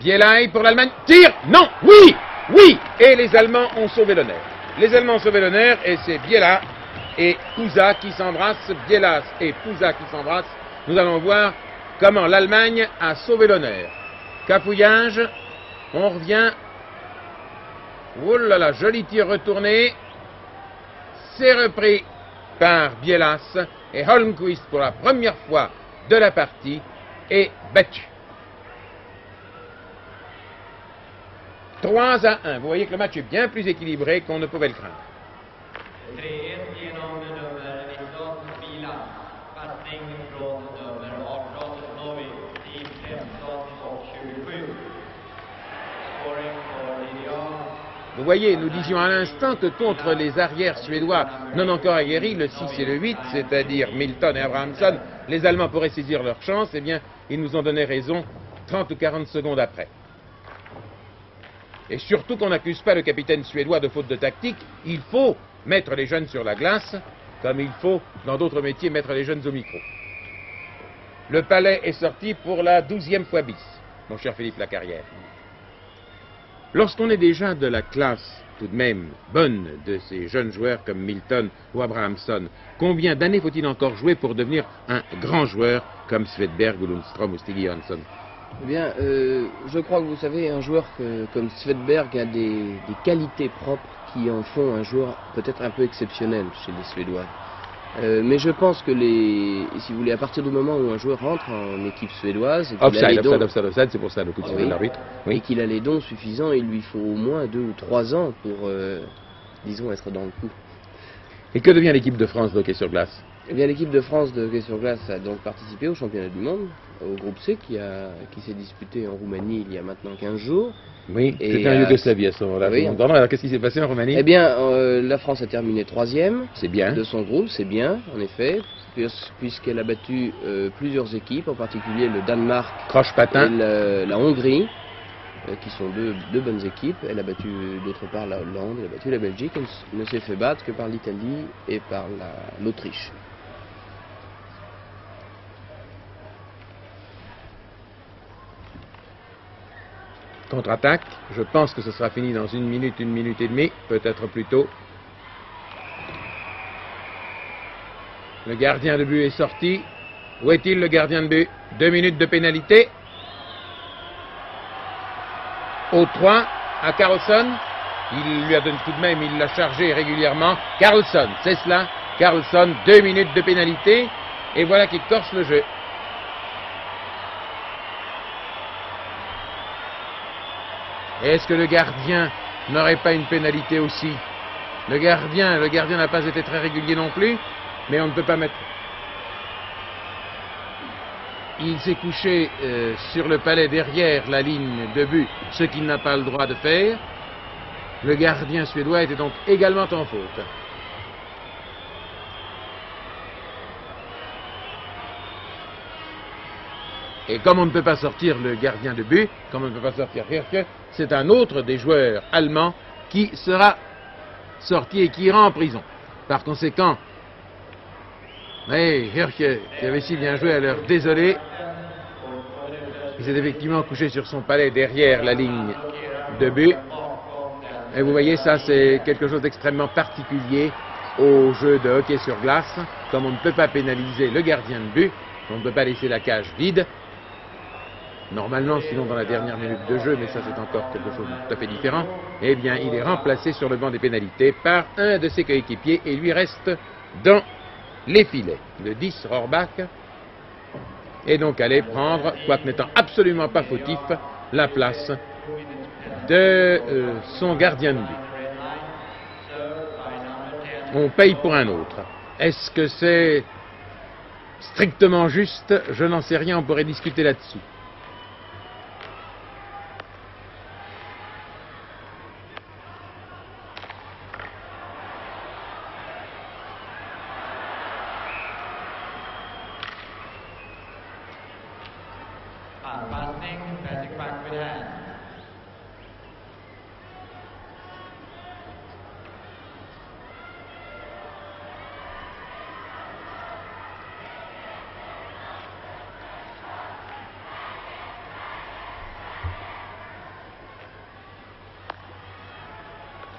Bielay pour l'Allemagne. Tire! Non! Oui! Oui! Et les Allemands ont sauvé l'honneur. Les Allemands ont sauvé l'honneur et c'est Biela et Pouza qui s'embrassent. Bielas et Pouza qui s'embrassent. Nous allons voir comment l'Allemagne a sauvé l'honneur. Cafouillage. On revient. Oh là là, joli tir retourné. C'est repris par Bielas et Holmqvist pour la première fois de la partie est battu. 3-1. Vous voyez que le match est bien plus équilibré qu'on ne pouvait le craindre. Vous voyez, nous disions à l'instant que contre les arrières suédois non encore aguerris, le 6 et le 8, c'est-à-dire Milton et Abrahamsson, les Allemands pourraient saisir leur chance, eh bien, ils nous ont donné raison 30 ou 40 secondes après. Et surtout qu'on n'accuse pas le capitaine suédois de faute de tactique, il faut mettre les jeunes sur la glace, comme il faut, dans d'autres métiers, mettre les jeunes au micro. Le palais est sorti pour la 12e fois bis, mon cher Philippe Lacarrière. Lorsqu'on est déjà de la classe, tout de même, bonne de ces jeunes joueurs comme Milton ou Abrahamsson, combien d'années faut-il encore jouer pour devenir un grand joueur comme Svedberg ou Lundström ou Stig Johansson? Eh bien, je crois que vous savez, un joueur comme Svedberg a des qualités propres qui en font un joueur peut-être un peu exceptionnel chez les Suédois. Mais je pense que si vous voulez, à partir du moment où un joueur rentre en équipe suédoise, et qu'il a Offside, les dons, offside, c'est pour ça le coup de sifflet de l'arbitre. et Oui. qu'il a les dons suffisants, il lui faut au moins 2 ou 3 ans pour, disons, être dans le coup. Et que devient l'équipe de France de hockey sur glace? Eh bien, l'équipe de France de hockey sur glace a donc participé au championnat du monde, au groupe C, qui s'est disputé en Roumanie il y a maintenant 15 jours. Oui, Et, c'était en Yougoslavie à ce moment-là. oui. Alors qu'est-ce qui s'est passé en Roumanie? Eh bien, la France a terminé 3e C'est bien. de son groupe, c'est bien, en effet, puisqu'elle a battu plusieurs équipes, en particulier le Danemark et Croche-patin. la Hongrie, qui sont deux bonnes équipes. Elle a battu d'autre part la Hollande, elle a battu la Belgique, elle ne s'est fait battre que par l'Italie et par l'Autriche. Contre-attaque. Je pense que ce sera fini dans 1 minute et demie, peut-être plus tôt. Le gardien de but est sorti. Où est-il le gardien de but? 2 minutes de pénalité. Au 3 à Carlson. Il lui a donné tout de même, il l'a chargé régulièrement. Carlson, c'est cela. Carlson, 2 minutes de pénalité. Et voilà qu'il corse le jeu. Est-ce que le gardien n'aurait pas une pénalité aussi? Le gardien n'a pas été très régulier non plus, mais on ne peut pas mettre... Il s'est couché sur le palais derrière la ligne de but, ce qu'il n'a pas le droit de faire. Le gardien suédois était donc également en faute. Et comme on ne peut pas sortir le gardien de but, comme on ne peut pas sortir Hirke, c'est un autre des joueurs allemands qui sera sorti et qui ira en prison. Par conséquent, Hirke, qui avait si bien joué, à l'heure désolé, il s'est effectivement couché sur son palais derrière la ligne de but. Et vous voyez, ça c'est quelque chose d'extrêmement particulier au jeu de hockey sur glace. Comme on ne peut pas pénaliser le gardien de but, on ne peut pas laisser la cage vide. Normalement, sinon dans la dernière minute de jeu, mais ça c'est encore quelque chose de tout à fait différent, eh bien il est remplacé sur le banc des pénalités par un de ses coéquipiers et lui reste dans les filets. Le 10, Rohrbach, est donc allé prendre, quoique n'étant absolument pas fautif, la place de son gardien de but. On paye pour un autre. Est-ce que c'est strictement juste? Je n'en sais rien, on pourrait discuter là-dessus.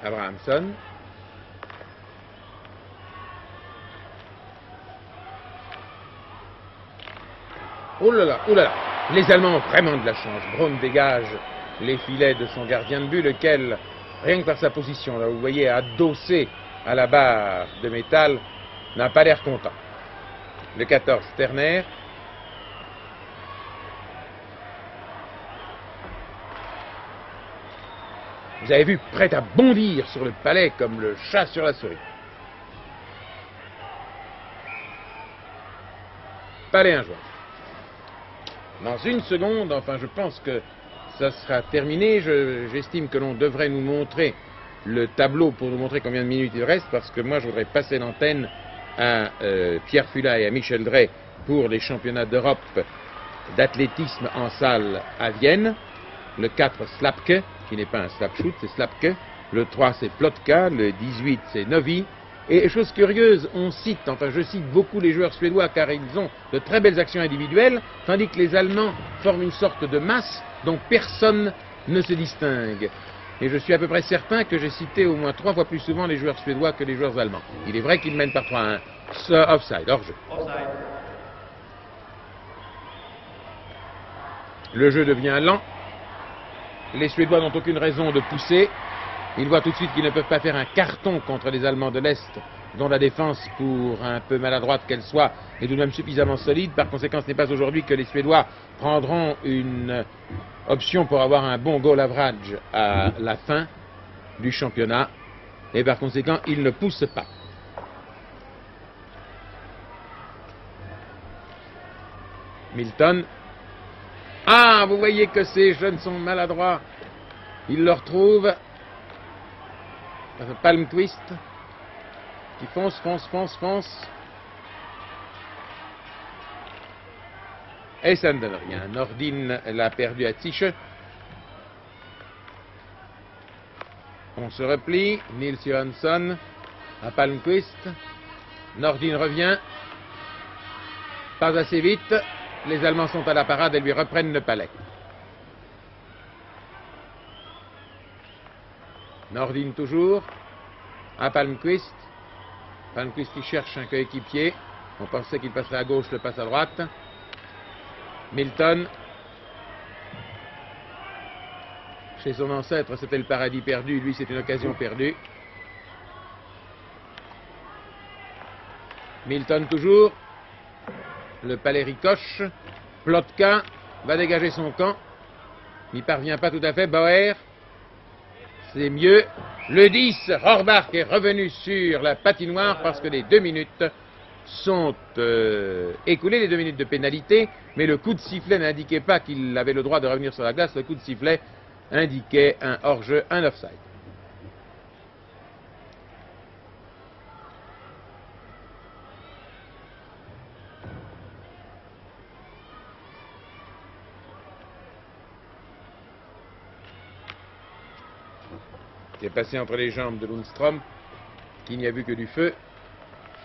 Abrahamsson. Oh là là, oh là là. Les Allemands ont vraiment de la chance. Braun dégage les filets de son gardien de but, lequel, rien que par sa position, là vous voyez, adossé à la barre de métal, n'a pas l'air content. Le 14, Sterner. Vous avez vu, prêt à bondir sur le palais comme le chat sur la souris. Palais injouable. Dans 1 seconde, enfin je pense que ça sera terminé. J'estime que l'on devrait nous montrer le tableau pour nous montrer combien de minutes il reste, parce que moi je voudrais passer l'antenne à Pierre Fula et à Michel Drey pour les championnats d'Europe d'athlétisme en salle à Vienne. Le 4, Slapke, qui n'est pas un slapshoot, c'est Slapke. Le 3, c'est Plotka. Le 18, c'est Novi. Et chose curieuse, on cite, enfin je cite beaucoup les joueurs suédois car ils ont de très belles actions individuelles, tandis que les Allemands forment une sorte de masse dont personne ne se distingue. Et je suis à peu près certain que j'ai cité au moins 3 fois plus souvent les joueurs suédois que les joueurs allemands. Il est vrai qu'ils mènent par 3-1. Offside, hors-jeu. Le jeu devient lent. Les Suédois n'ont aucune raison de pousser. Ils voient tout de suite qu'ils ne peuvent pas faire un carton contre les Allemands de l'Est dont la défense, pour un peu maladroite qu'elle soit, est tout de même suffisamment solide. Par conséquent, ce n'est pas aujourd'hui que les Suédois prendront une option pour avoir un bon goal average à la fin du championnat. Et par conséquent, ils ne poussent pas. Milton. Ah, vous voyez que ces jeunes sont maladroits. Ils le retrouvent. Palmquist qui fonce. Et ça ne donne rien. Nordin l'a perdu à Tiche. On se replie. Nils Johansson à Palmquist. Nordin revient. Pas assez vite. Les Allemands sont à la parade et lui reprennent le palais. Nordin toujours, à Palmquist. Palmquist qui cherche un coéquipier. On pensait qu'il passerait à gauche, le passe à droite. Milton. Chez son ancêtre, c'était le paradis perdu. Lui, c'est une occasion perdue. Milton toujours. Le palais ricoche. Plotka va dégager son camp. Il n'y parvient pas tout à fait. Bauer. C'est mieux. Le 10, Rohrbach est revenu sur la patinoire parce que les 2 minutes sont écoulées, les 2 minutes de pénalité, mais le coup de sifflet n'indiquait pas qu'il avait le droit de revenir sur la glace. Le coup de sifflet indiquait un hors-jeu, un offside. C'est passé entre les jambes de Lundström, qui n'y a vu que du feu.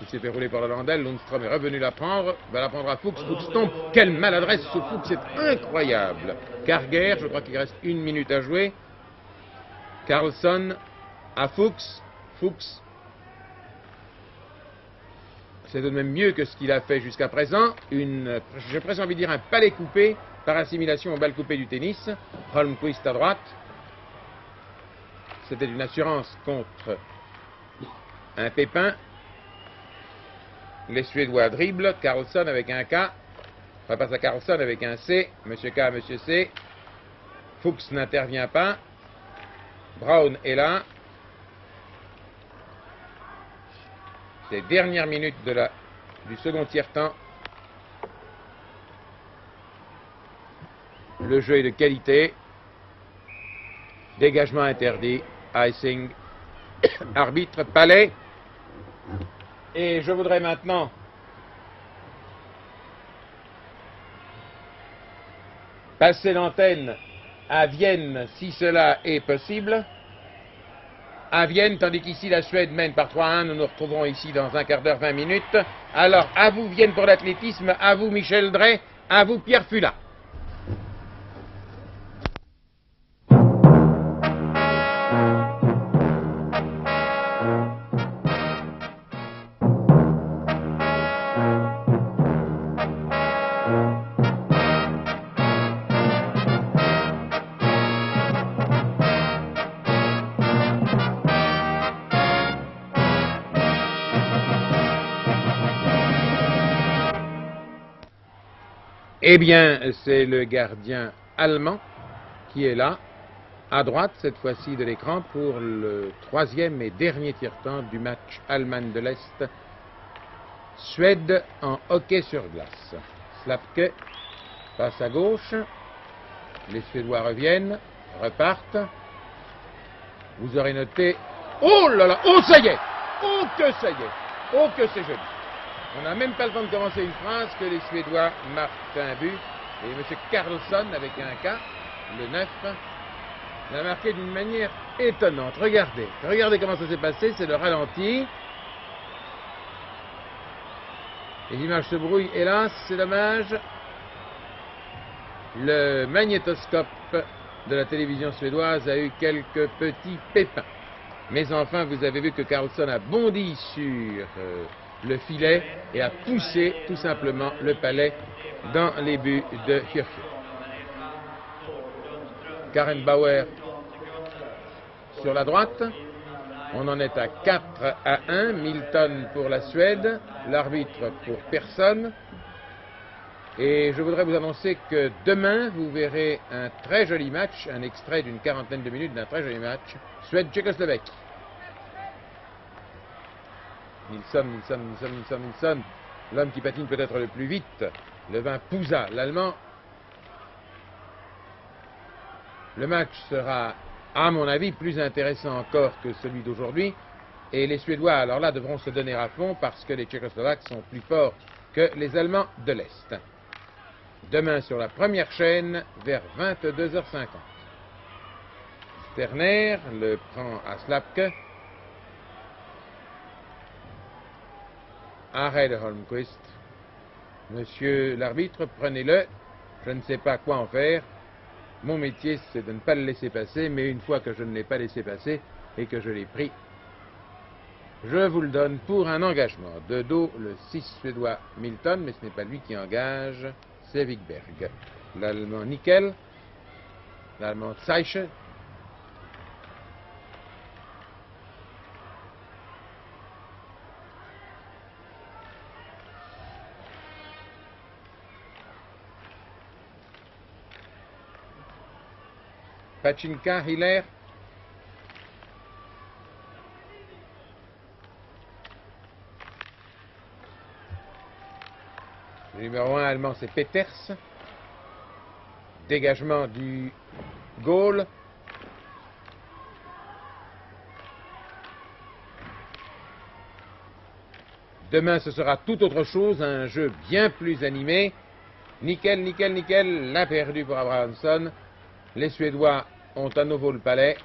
Il s'est fait rouler par la landelle. Lundström est revenu la prendre, va la prendre à Fuchs. Fuchs tombe. Quelle maladresse ce Fuchs, c'est incroyable. Carger, je crois qu'il reste 1 minute à jouer. Carlsson à Fuchs. Fuchs. C'est tout de même mieux que ce qu'il a fait jusqu'à présent. J'ai presque envie de dire un palais coupé par assimilation aux balles coupées du tennis. Holmquist à droite. C'était une assurance contre un pépin. Les Suédois dribblent. Carlsson avec un K. On passe à Carlsson avec un C. Monsieur K, Monsieur C. Fuchs n'intervient pas. Brown est là. Les dernières minutes du second tiers-temps. Le jeu est de qualité. Dégagement interdit. Icing. Arbitre, palais. Et je voudrais maintenant passer l'antenne à Vienne, si cela est possible. À Vienne, tandis qu'ici la Suède mène par 3-1, nous nous retrouverons ici dans un quart d'heure, 20 minutes. Alors, à vous Vienne pour l'athlétisme, à vous Michel Drey, à vous Pierre Fula. Eh bien, c'est le gardien allemand qui est là, à droite cette fois-ci de l'écran, pour le 3e et dernier tiers-temps du match Allemagne de l'Est, Suède en hockey sur glace. Slapke passe à gauche, les Suédois reviennent, repartent. Vous aurez noté, oh là là, oh ça y est, oh que ça y est, oh que c'est joli. On n'a même pas le temps de commencer une phrase que les Suédois marquent un but. Et M. Carlsson, avec un K, le 9, l'a marqué d'une manière étonnante. Regardez comment ça s'est passé, c'est le ralenti. Les images se brouillent, hélas, c'est dommage. Le magnétoscope de la télévision suédoise a eu quelques petits pépins. Mais enfin, vous avez vu que Carlsson a bondi sur le filet et a poussé tout simplement le palais dans les buts de Kirchhoff. Karen Bauer sur la droite, On en est à 4-1, Milton pour la Suède, l'arbitre pour personne. Et je voudrais vous annoncer que demain, vous verrez un très joli match, un extrait d'une quarantaine de minutes d'un très joli match, Suède-Tchécoslovaquie. Nilsson, l'homme qui patine peut-être le plus vite, le 20 Pouza, l'Allemand. Le match sera, à mon avis, plus intéressant encore que celui d'aujourd'hui. Et les Suédois, alors là, devront se donner à fond parce que les Tchécoslovaques sont plus forts que les Allemands de l'Est. Demain sur la première chaîne, vers 22h50. Sterner le prend à Slapke. Arrêt de Holmquist. Monsieur l'arbitre, prenez-le. Je ne sais pas quoi en faire. Mon métier, c'est de ne pas le laisser passer, mais une fois que je ne l'ai pas laissé passer et que je l'ai pris, je vous le donne pour un engagement. De dos, le 6 suédois Milton, mais ce n'est pas lui qui engage, c'est Wikberg. L'Allemand Nickel, l'Allemand Zeiche, Pachinka, Hiller, le numéro 1 allemand, c'est Peters. Dégagement du goal. Demain, ce sera tout autre chose, un jeu bien plus animé. Nickel, l'a perdu pour Abrahamsson. Les Suédois ont à nouveau le palais.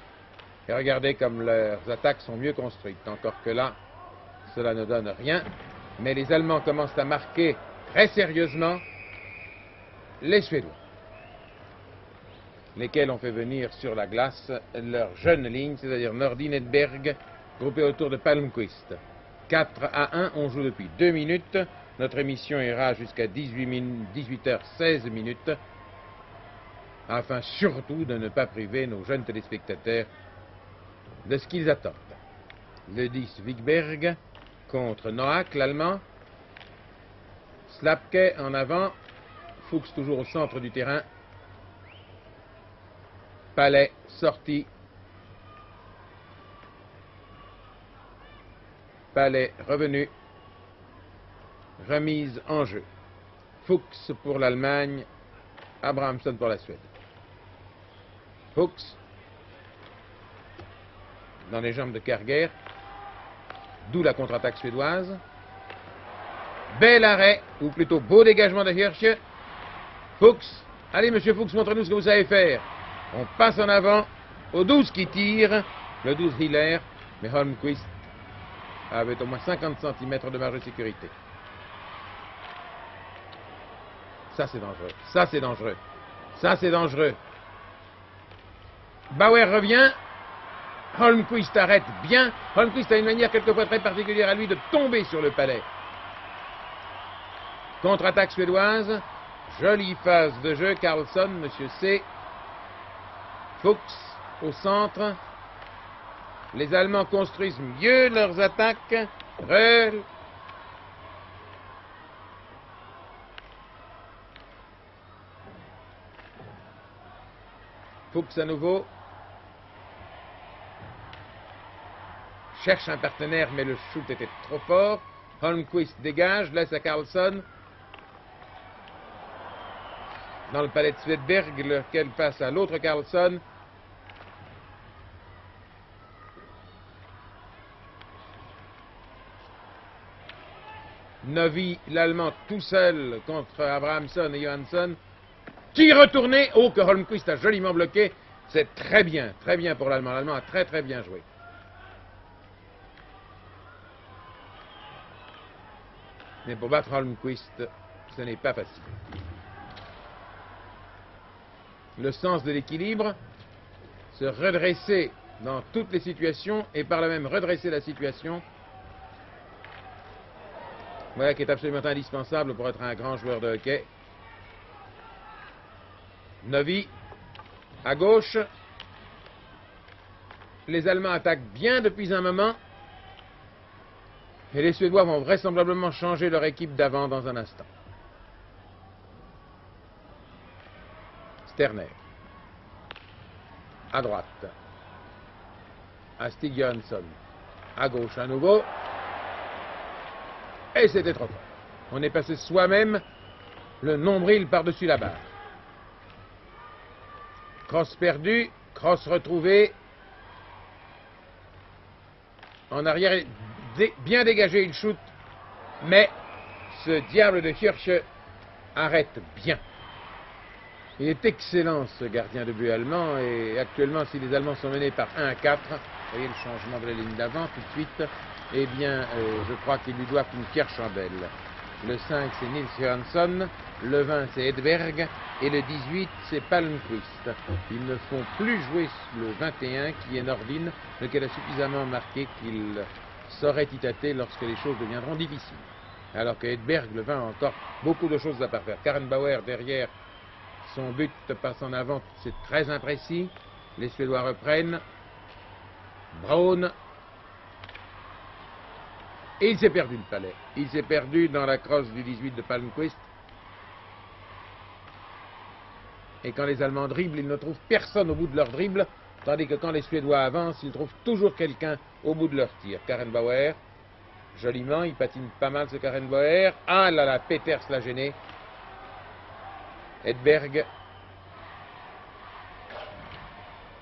Et regardez comme leurs attaques sont mieux construites. Encore que là, cela ne donne rien. Mais les Allemands commencent à marquer très sérieusement les Suédois, lesquels ont fait venir sur la glace leur jeune ligne, c'est-à-dire Nordin Edberg, groupé autour de Palmquist. 4-1, on joue depuis 2 minutes. Notre émission ira jusqu'à 18h16 minutes, afin surtout de ne pas priver nos jeunes téléspectateurs de ce qu'ils attendent. Le 10 Wikberg contre Noack, l'Allemand. Slapke en avant, Fuchs toujours au centre du terrain. Palais, sorti. Palais, revenu. Remise en jeu. Fuchs pour l'Allemagne, Abrahamsson pour la Suède. Fuchs dans les jambes de Kerger, d'où la contre-attaque suédoise. Bel arrêt, ou plutôt beau dégagement de Hirsch. Fuchs, allez monsieur Fuchs, montrez-nous ce que vous savez faire. On passe en avant au 12 qui tire, le 12 Hiller, mais Holmquist avait au moins 50 cm de marge de sécurité. Ça c'est dangereux, ça c'est dangereux, ça c'est dangereux. Bauer revient, Holmquist arrête bien. Holmquist a une manière quelquefois très particulière à lui de tomber sur le palais. Contre-attaque suédoise, jolie phase de jeu, Carlsson, monsieur C. Fuchs au centre. Les Allemands construisent mieux leurs attaques. Reul. Fuchs à nouveau. Cherche un partenaire, mais le shoot était trop fort. Holmquist dégage, laisse à Carlsson. Dans le palais de Svedberg, lequel passe à l'autre Carlsson. Novi, l'Allemand, tout seul contre Abrahamsson et Johansson. Qui retourné. Oh, que Holmquist a joliment bloqué. C'est très bien pour l'Allemand. L'Allemand a très bien joué. Mais pour battre Holmquist, ce n'est pas facile. Le sens de l'équilibre, se redresser dans toutes les situations et par là même redresser la situation, voilà qui est absolument indispensable pour être un grand joueur de hockey. Novi, à gauche. Les Allemands attaquent bien depuis un moment. Et les Suédois vont vraisemblablement changer leur équipe d'avant dans un instant. Sterner. À droite. À Stig Johansson. À gauche à nouveau. Et c'était trop fort. On est passé soi-même le nombril par-dessus la barre. Cross perdu, cross retrouvé. En arrière, bien dégagé, il shoot. Mais ce diable de Hirsch arrête bien. Il est excellent ce gardien de but allemand. Et actuellement, si les Allemands sont menés par 1-4, vous voyez le changement de la ligne d'avant tout de suite, eh bien, je crois qu'ils lui doivent une pierre chandelle. Le 5, c'est Nils Johansson, le 20, c'est Edberg, et le 18, c'est Palmqvist. Ils ne font plus jouer le 21, qui est Nordin, lequel a suffisamment marqué qu'il saurait y tâter lorsque les choses deviendront difficiles. Alors que Edberg, le 20, a encore beaucoup de choses à parfaire. Karen Bauer, derrière, son but passe en avant, c'est très imprécis. Les Suédois reprennent. Braun. Et il s'est perdu le palais. Il s'est perdu dans la crosse du 18 de Palmqvist. Et quand les Allemands dribblent, ils ne trouvent personne au bout de leur dribble, tandis que quand les Suédois avancent, ils trouvent toujours quelqu'un au bout de leur tir. Karen Bauer, joliment, il patine pas mal ce Karen Bauer. Ah là là, Peters l'a gêné. Edberg.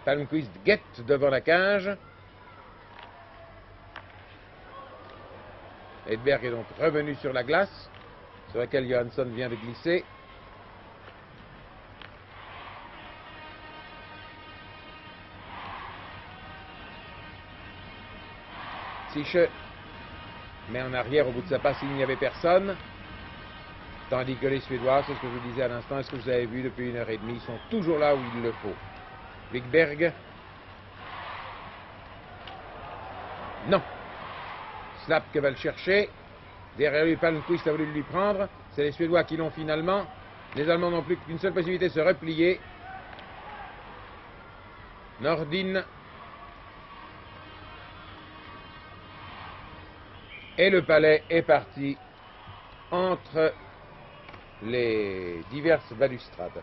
Palmqvist guette devant la cage. Edberg est donc revenu sur la glace, sur laquelle Johansson vient de glisser. Siche met en arrière au bout de sa passe, il n'y avait personne. Tandis que les Suédois, c'est ce que je vous disais à l'instant, est-ce que vous avez vu depuis 1h30, ils sont toujours là où il le faut. Wikberg. Non. Slapke va le chercher. Derrière lui, Palmqvist a voulu lui prendre. C'est les Suédois qui l'ont finalement. Les Allemands n'ont plus qu'une seule possibilité, se replier. Nordin. Et le palais est parti entre les diverses balustrades.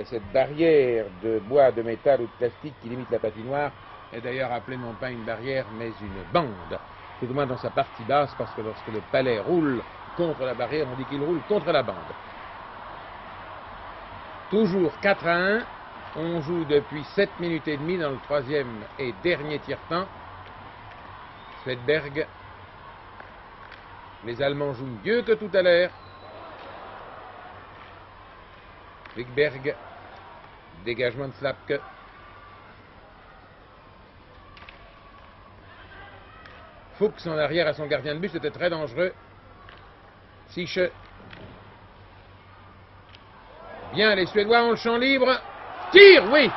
Cette barrière de bois, de métal ou de plastique qui limite la patinoire est d'ailleurs appelée non pas une barrière mais une bande, tout au moins dans sa partie basse, parce que lorsque le palais roule contre la barrière, on dit qu'il roule contre la bande. Toujours 4-1, on joue depuis 7 minutes et demie dans le troisième et dernier tiers-temps. Svedberg, les Allemands jouent mieux que tout à l'heure. Wikberg, dégagement de Slapke. Fuchs en arrière à son gardien de but, c'était très dangereux. Siche. Bien, les Suédois ont le champ libre. Tire, oui.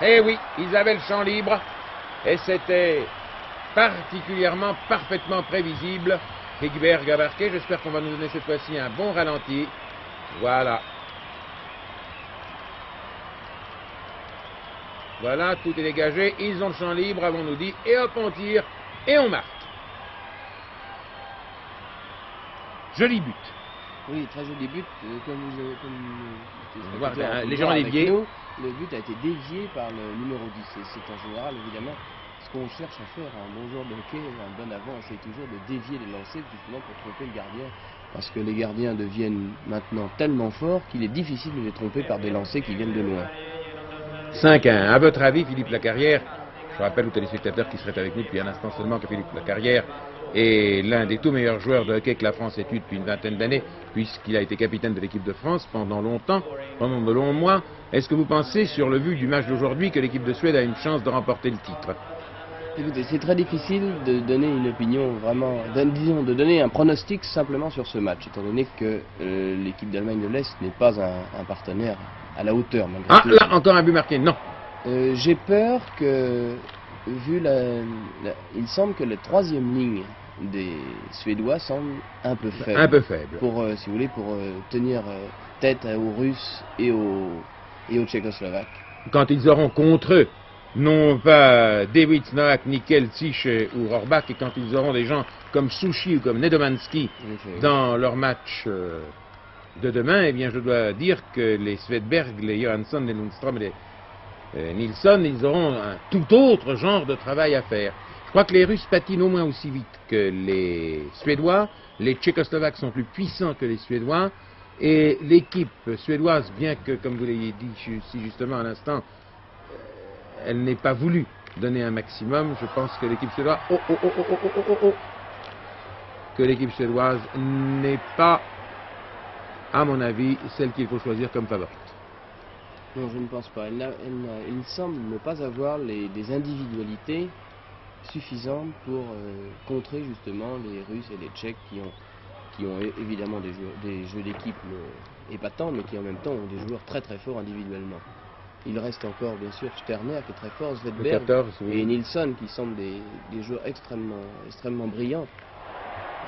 Eh oui, ils avaient le champ libre. Et c'était particulièrement, parfaitement prévisible. Wikberg a marqué. J'espère qu'on va nous donner cette fois-ci un bon ralenti. Voilà. Voilà, tout est dégagé. Ils ont le champ libre, avons-nous dit. Et hop, on tire. Et on marque. Joli but. Oui, très joli but. Les gens déviés. Le but a été dévié par le numéro 10. C'est en général, évidemment, ce qu'on cherche à faire un bon joueur de hockey, un bon avant, c'est toujours de dévier les lancers, justement pour tromper le gardien. Parce que les gardiens deviennent maintenant tellement forts qu'il est difficile de les tromper par des lancers qui viennent de loin. 5-1. À votre avis, Philippe Lacarrière, je rappelle aux téléspectateurs qui seraient avec nous depuis un instant seulement que Philippe Lacarrière est l'un des tout meilleurs joueurs de hockey que la France ait eu depuis une vingtaine d'années, puisqu'il a été capitaine de l'équipe de France pendant longtemps, pendant de longs mois. Est-ce que vous pensez, sur le vu du match d'aujourd'hui, que l'équipe de Suède a une chance de remporter le titre? Écoutez, c'est très difficile de donner une opinion vraiment, disons, de donner un pronostic simplement sur ce match, étant donné que l'équipe d'Allemagne de l'Est n'est pas un partenaire à la hauteur. Ah, là, encore un but marqué, non. J'ai peur que, il semble que la troisième ligne des Suédois semble un peu faible. Un peu faible. Pour, si vous voulez, pour tenir tête aux Russes et aux Tchécoslovaques. quand ils auront contre eux, non pas David, Noack, Nickel, Zich ou Rohrbach, et quand ils auront des gens comme Sushi ou comme Nedomanski dans leur match de demain, eh bien je dois dire que les Svedberg, les Johansson, les Lundström et les Nilsson, ils auront un tout autre genre de travail à faire. Je crois que les Russes patinent au moins aussi vite que les Suédois, les Tchécoslovaques sont plus puissants que les Suédois, et l'équipe suédoise, bien que, comme vous l'avez dit si justement à l'instant, elle n'ait pas voulu donner un maximum, je pense que l'équipe suédoise, que l'équipe suédoise n'est pas, à mon avis, celle qu'il faut choisir comme favorite. Non, je ne pense pas. Il semble ne pas avoir des individualités suffisantes pour contrer justement les Russes et les Tchèques qui ont évidemment des jeux d'équipe épatants, mais qui en même temps ont des joueurs très très forts individuellement. Il reste encore bien sûr Sterner qui est très fort, Svedberg 14, oui. et Nilsson qui semblent des joueurs extrêmement brillants.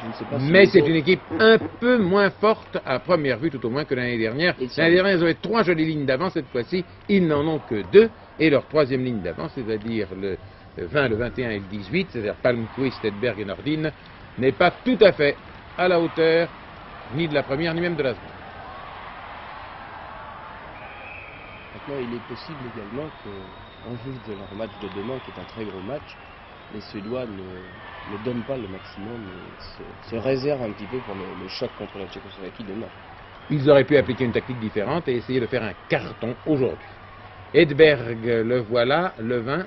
Je ne sais pas si mais c'est une équipe un peu moins forte à première vue, tout au moins que l'année dernière. L'année dernière, ils avaient 3 jolies lignes d'avant. Cette fois-ci, ils n'en ont que 2. Et leur troisième ligne d'avant, c'est-à-dire le 20, le 21 et le 18, c'est-à-dire Palmqvist, Edberg et Nordin, n'est pas tout à fait à la hauteur ni de la première, ni même de la seconde. Maintenant, il est possible également qu'en vue de leur match de demain, qui est un très gros match, les Suédois ne donnent pas le maximum et se réservent un petit peu pour le choc contre la Tchécoslovaquie demain. Ils auraient pu appliquer une tactique différente et essayer de faire un carton aujourd'hui. Edberg, le voilà, le 20.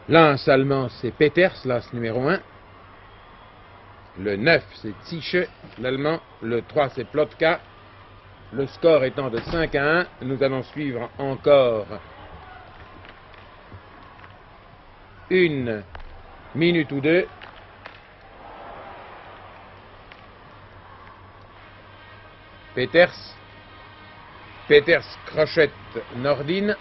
L'As allemand, c'est Peters, l'As numéro 1. Le 9, c'est Zich, l'Allemand. Le 3, c'est Plotka. Le score étant de 5-1, nous allons suivre encore 1 minute ou 2. Peters, Crochette, Nordin,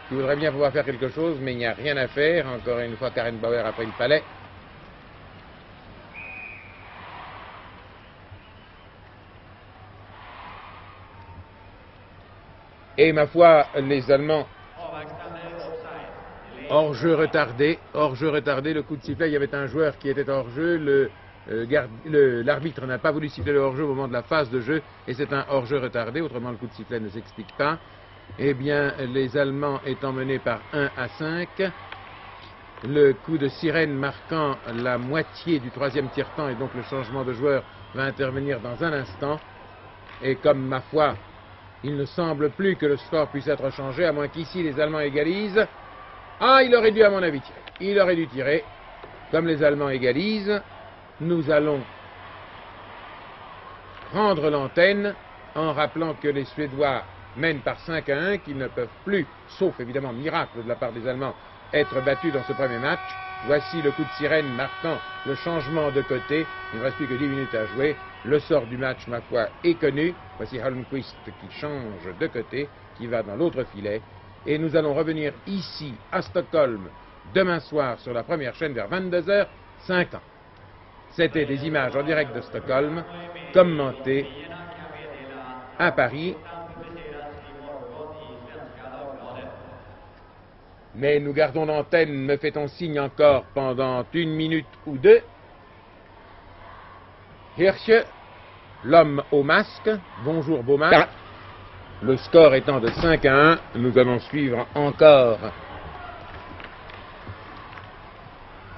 qui voudrait bien pouvoir faire quelque chose, mais il n'y a rien à faire. Encore une fois, Karen Bauer a pris le palais. Et ma foi, les Allemands, hors-jeu retardé, le coup de sifflet, il y avait un joueur qui était hors-jeu, l'arbitre n'a pas voulu siffler le hors-jeu au moment de la phase de jeu, et c'est un hors-jeu retardé, autrement le coup de sifflet ne s'explique pas. Eh bien, les Allemands étant menés par 1-5, le coup de sirène marquant la moitié du troisième tiers-temps, et donc le changement de joueur va intervenir dans un instant, et comme ma foi, il ne semble plus que le score puisse être changé, à moins qu'ici les Allemands égalisent. Ah, il aurait dû, à mon avis, tirer. Il aurait dû tirer. Comme les Allemands égalisent, nous allons prendre l'antenne en rappelant que les Suédois mènent par 5-1, qu'ils ne peuvent plus, sauf évidemment miracle de la part des Allemands, être battus dans ce premier match. Voici le coup de sirène marquant le changement de côté. Il ne reste plus que 10 minutes à jouer. Le sort du match, ma foi, est connu. Voici Holmqvist qui change de côté, qui va dans l'autre filet. Et nous allons revenir ici, à Stockholm, demain soir, sur la première chaîne vers 22h50. C'était des images en direct de Stockholm, commentées à Paris. Mais nous gardons l'antenne, me fait-on signe encore pendant 1 minute ou 2. Hirsch, l'homme au masque, bonjour beau masque. Le score étant de 5-1, nous allons suivre encore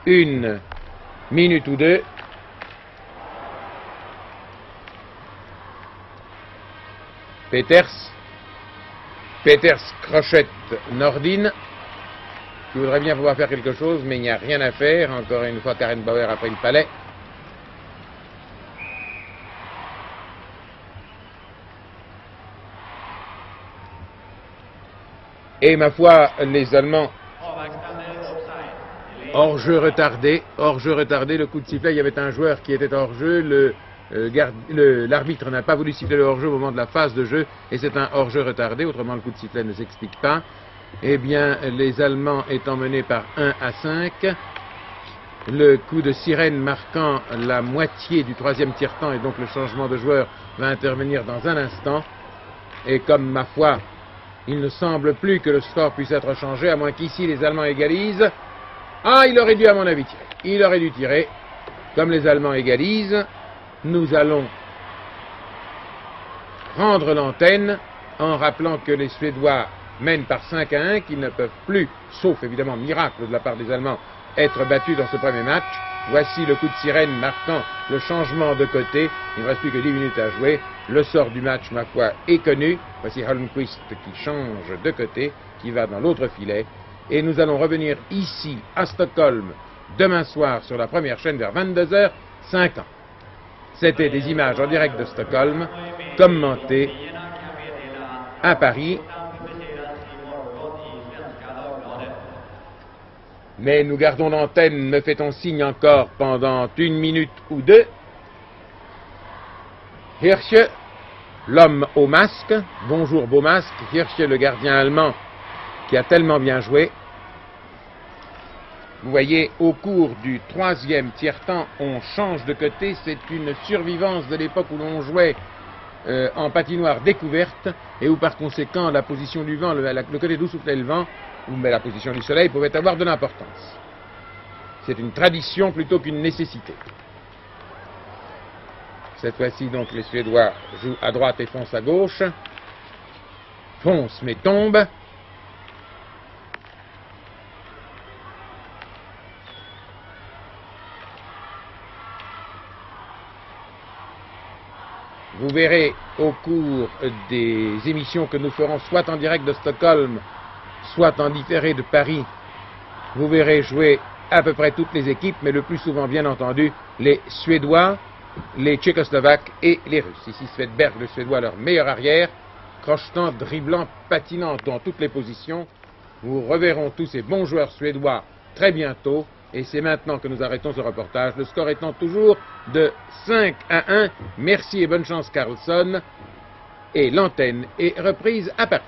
1 minute ou 2. Peters, Crochette, Nordin, qui voudrait bien pouvoir faire quelque chose, mais il n'y a rien à faire. Encore une fois, Karen Bauer a pris le palais. Et ma foi, les Allemands, hors-jeu retardé, le coup de sifflet, il y avait un joueur qui était hors-jeu, l'arbitre n'a pas voulu siffler le hors-jeu au moment de la phase de jeu, et c'est un hors-jeu retardé, autrement le coup de sifflet ne s'explique pas. Eh bien, les Allemands étant menés par 1-5, le coup de sirène marquant la moitié du troisième tiers-temps, et donc le changement de joueur va intervenir dans un instant, et comme ma foi, Il ne semble plus que le score puisse être changé, à moins qu'ici les Allemands égalisent. Ah, il aurait dû, à mon avis, tirer. Il aurait dû tirer. Comme les Allemands égalisent, nous allons rendre l'antenne en rappelant que les Suédois mènent par 5-1, qu'ils ne peuvent plus, sauf évidemment miracle de la part des Allemands, être battus dans ce premier match. Voici le coup de sirène marquant le changement de côté. Il ne reste plus que 10 minutes à jouer. Le sort du match, ma foi, est connu. Voici Holmqvist qui change de côté, qui va dans l'autre filet. Et nous allons revenir ici, à Stockholm, demain soir sur la première chaîne vers 22h50. C'était des images en direct de Stockholm, commentées à Paris. Mais nous gardons l'antenne, me fait-on signe encore pendant 1 minute ou 2. Hirsche, l'homme au masque, bonjour beau masque, Hirsche le gardien allemand qui a tellement bien joué. Vous voyez, au cours du 3e tiers-temps, on change de côté, c'est une survivance de l'époque où l'on jouait en patinoire découverte et où par conséquent la position du vent, le côté d'où soufflait le vent, mais la position du soleil pouvait avoir de l'importance. C'est une tradition plutôt qu'une nécessité. Cette fois-ci, donc, les Suédois jouent à droite et foncent à gauche. Foncent mais tombent. Vous verrez au cours des émissions que nous ferons soit en direct de Stockholm, soit en différé de Paris, vous verrez jouer à peu près toutes les équipes, mais le plus souvent, bien entendu, les Suédois, les Tchécoslovaques et les Russes. Ici, Svedberg, le Suédois, leur meilleur arrière, crochetant, dribblant, patinant dans toutes les positions. Nous reverrons tous ces bons joueurs suédois très bientôt, et c'est maintenant que nous arrêtons ce reportage, le score étant toujours de 5-1. Merci et bonne chance, Carlson, et l'antenne est reprise à Paris.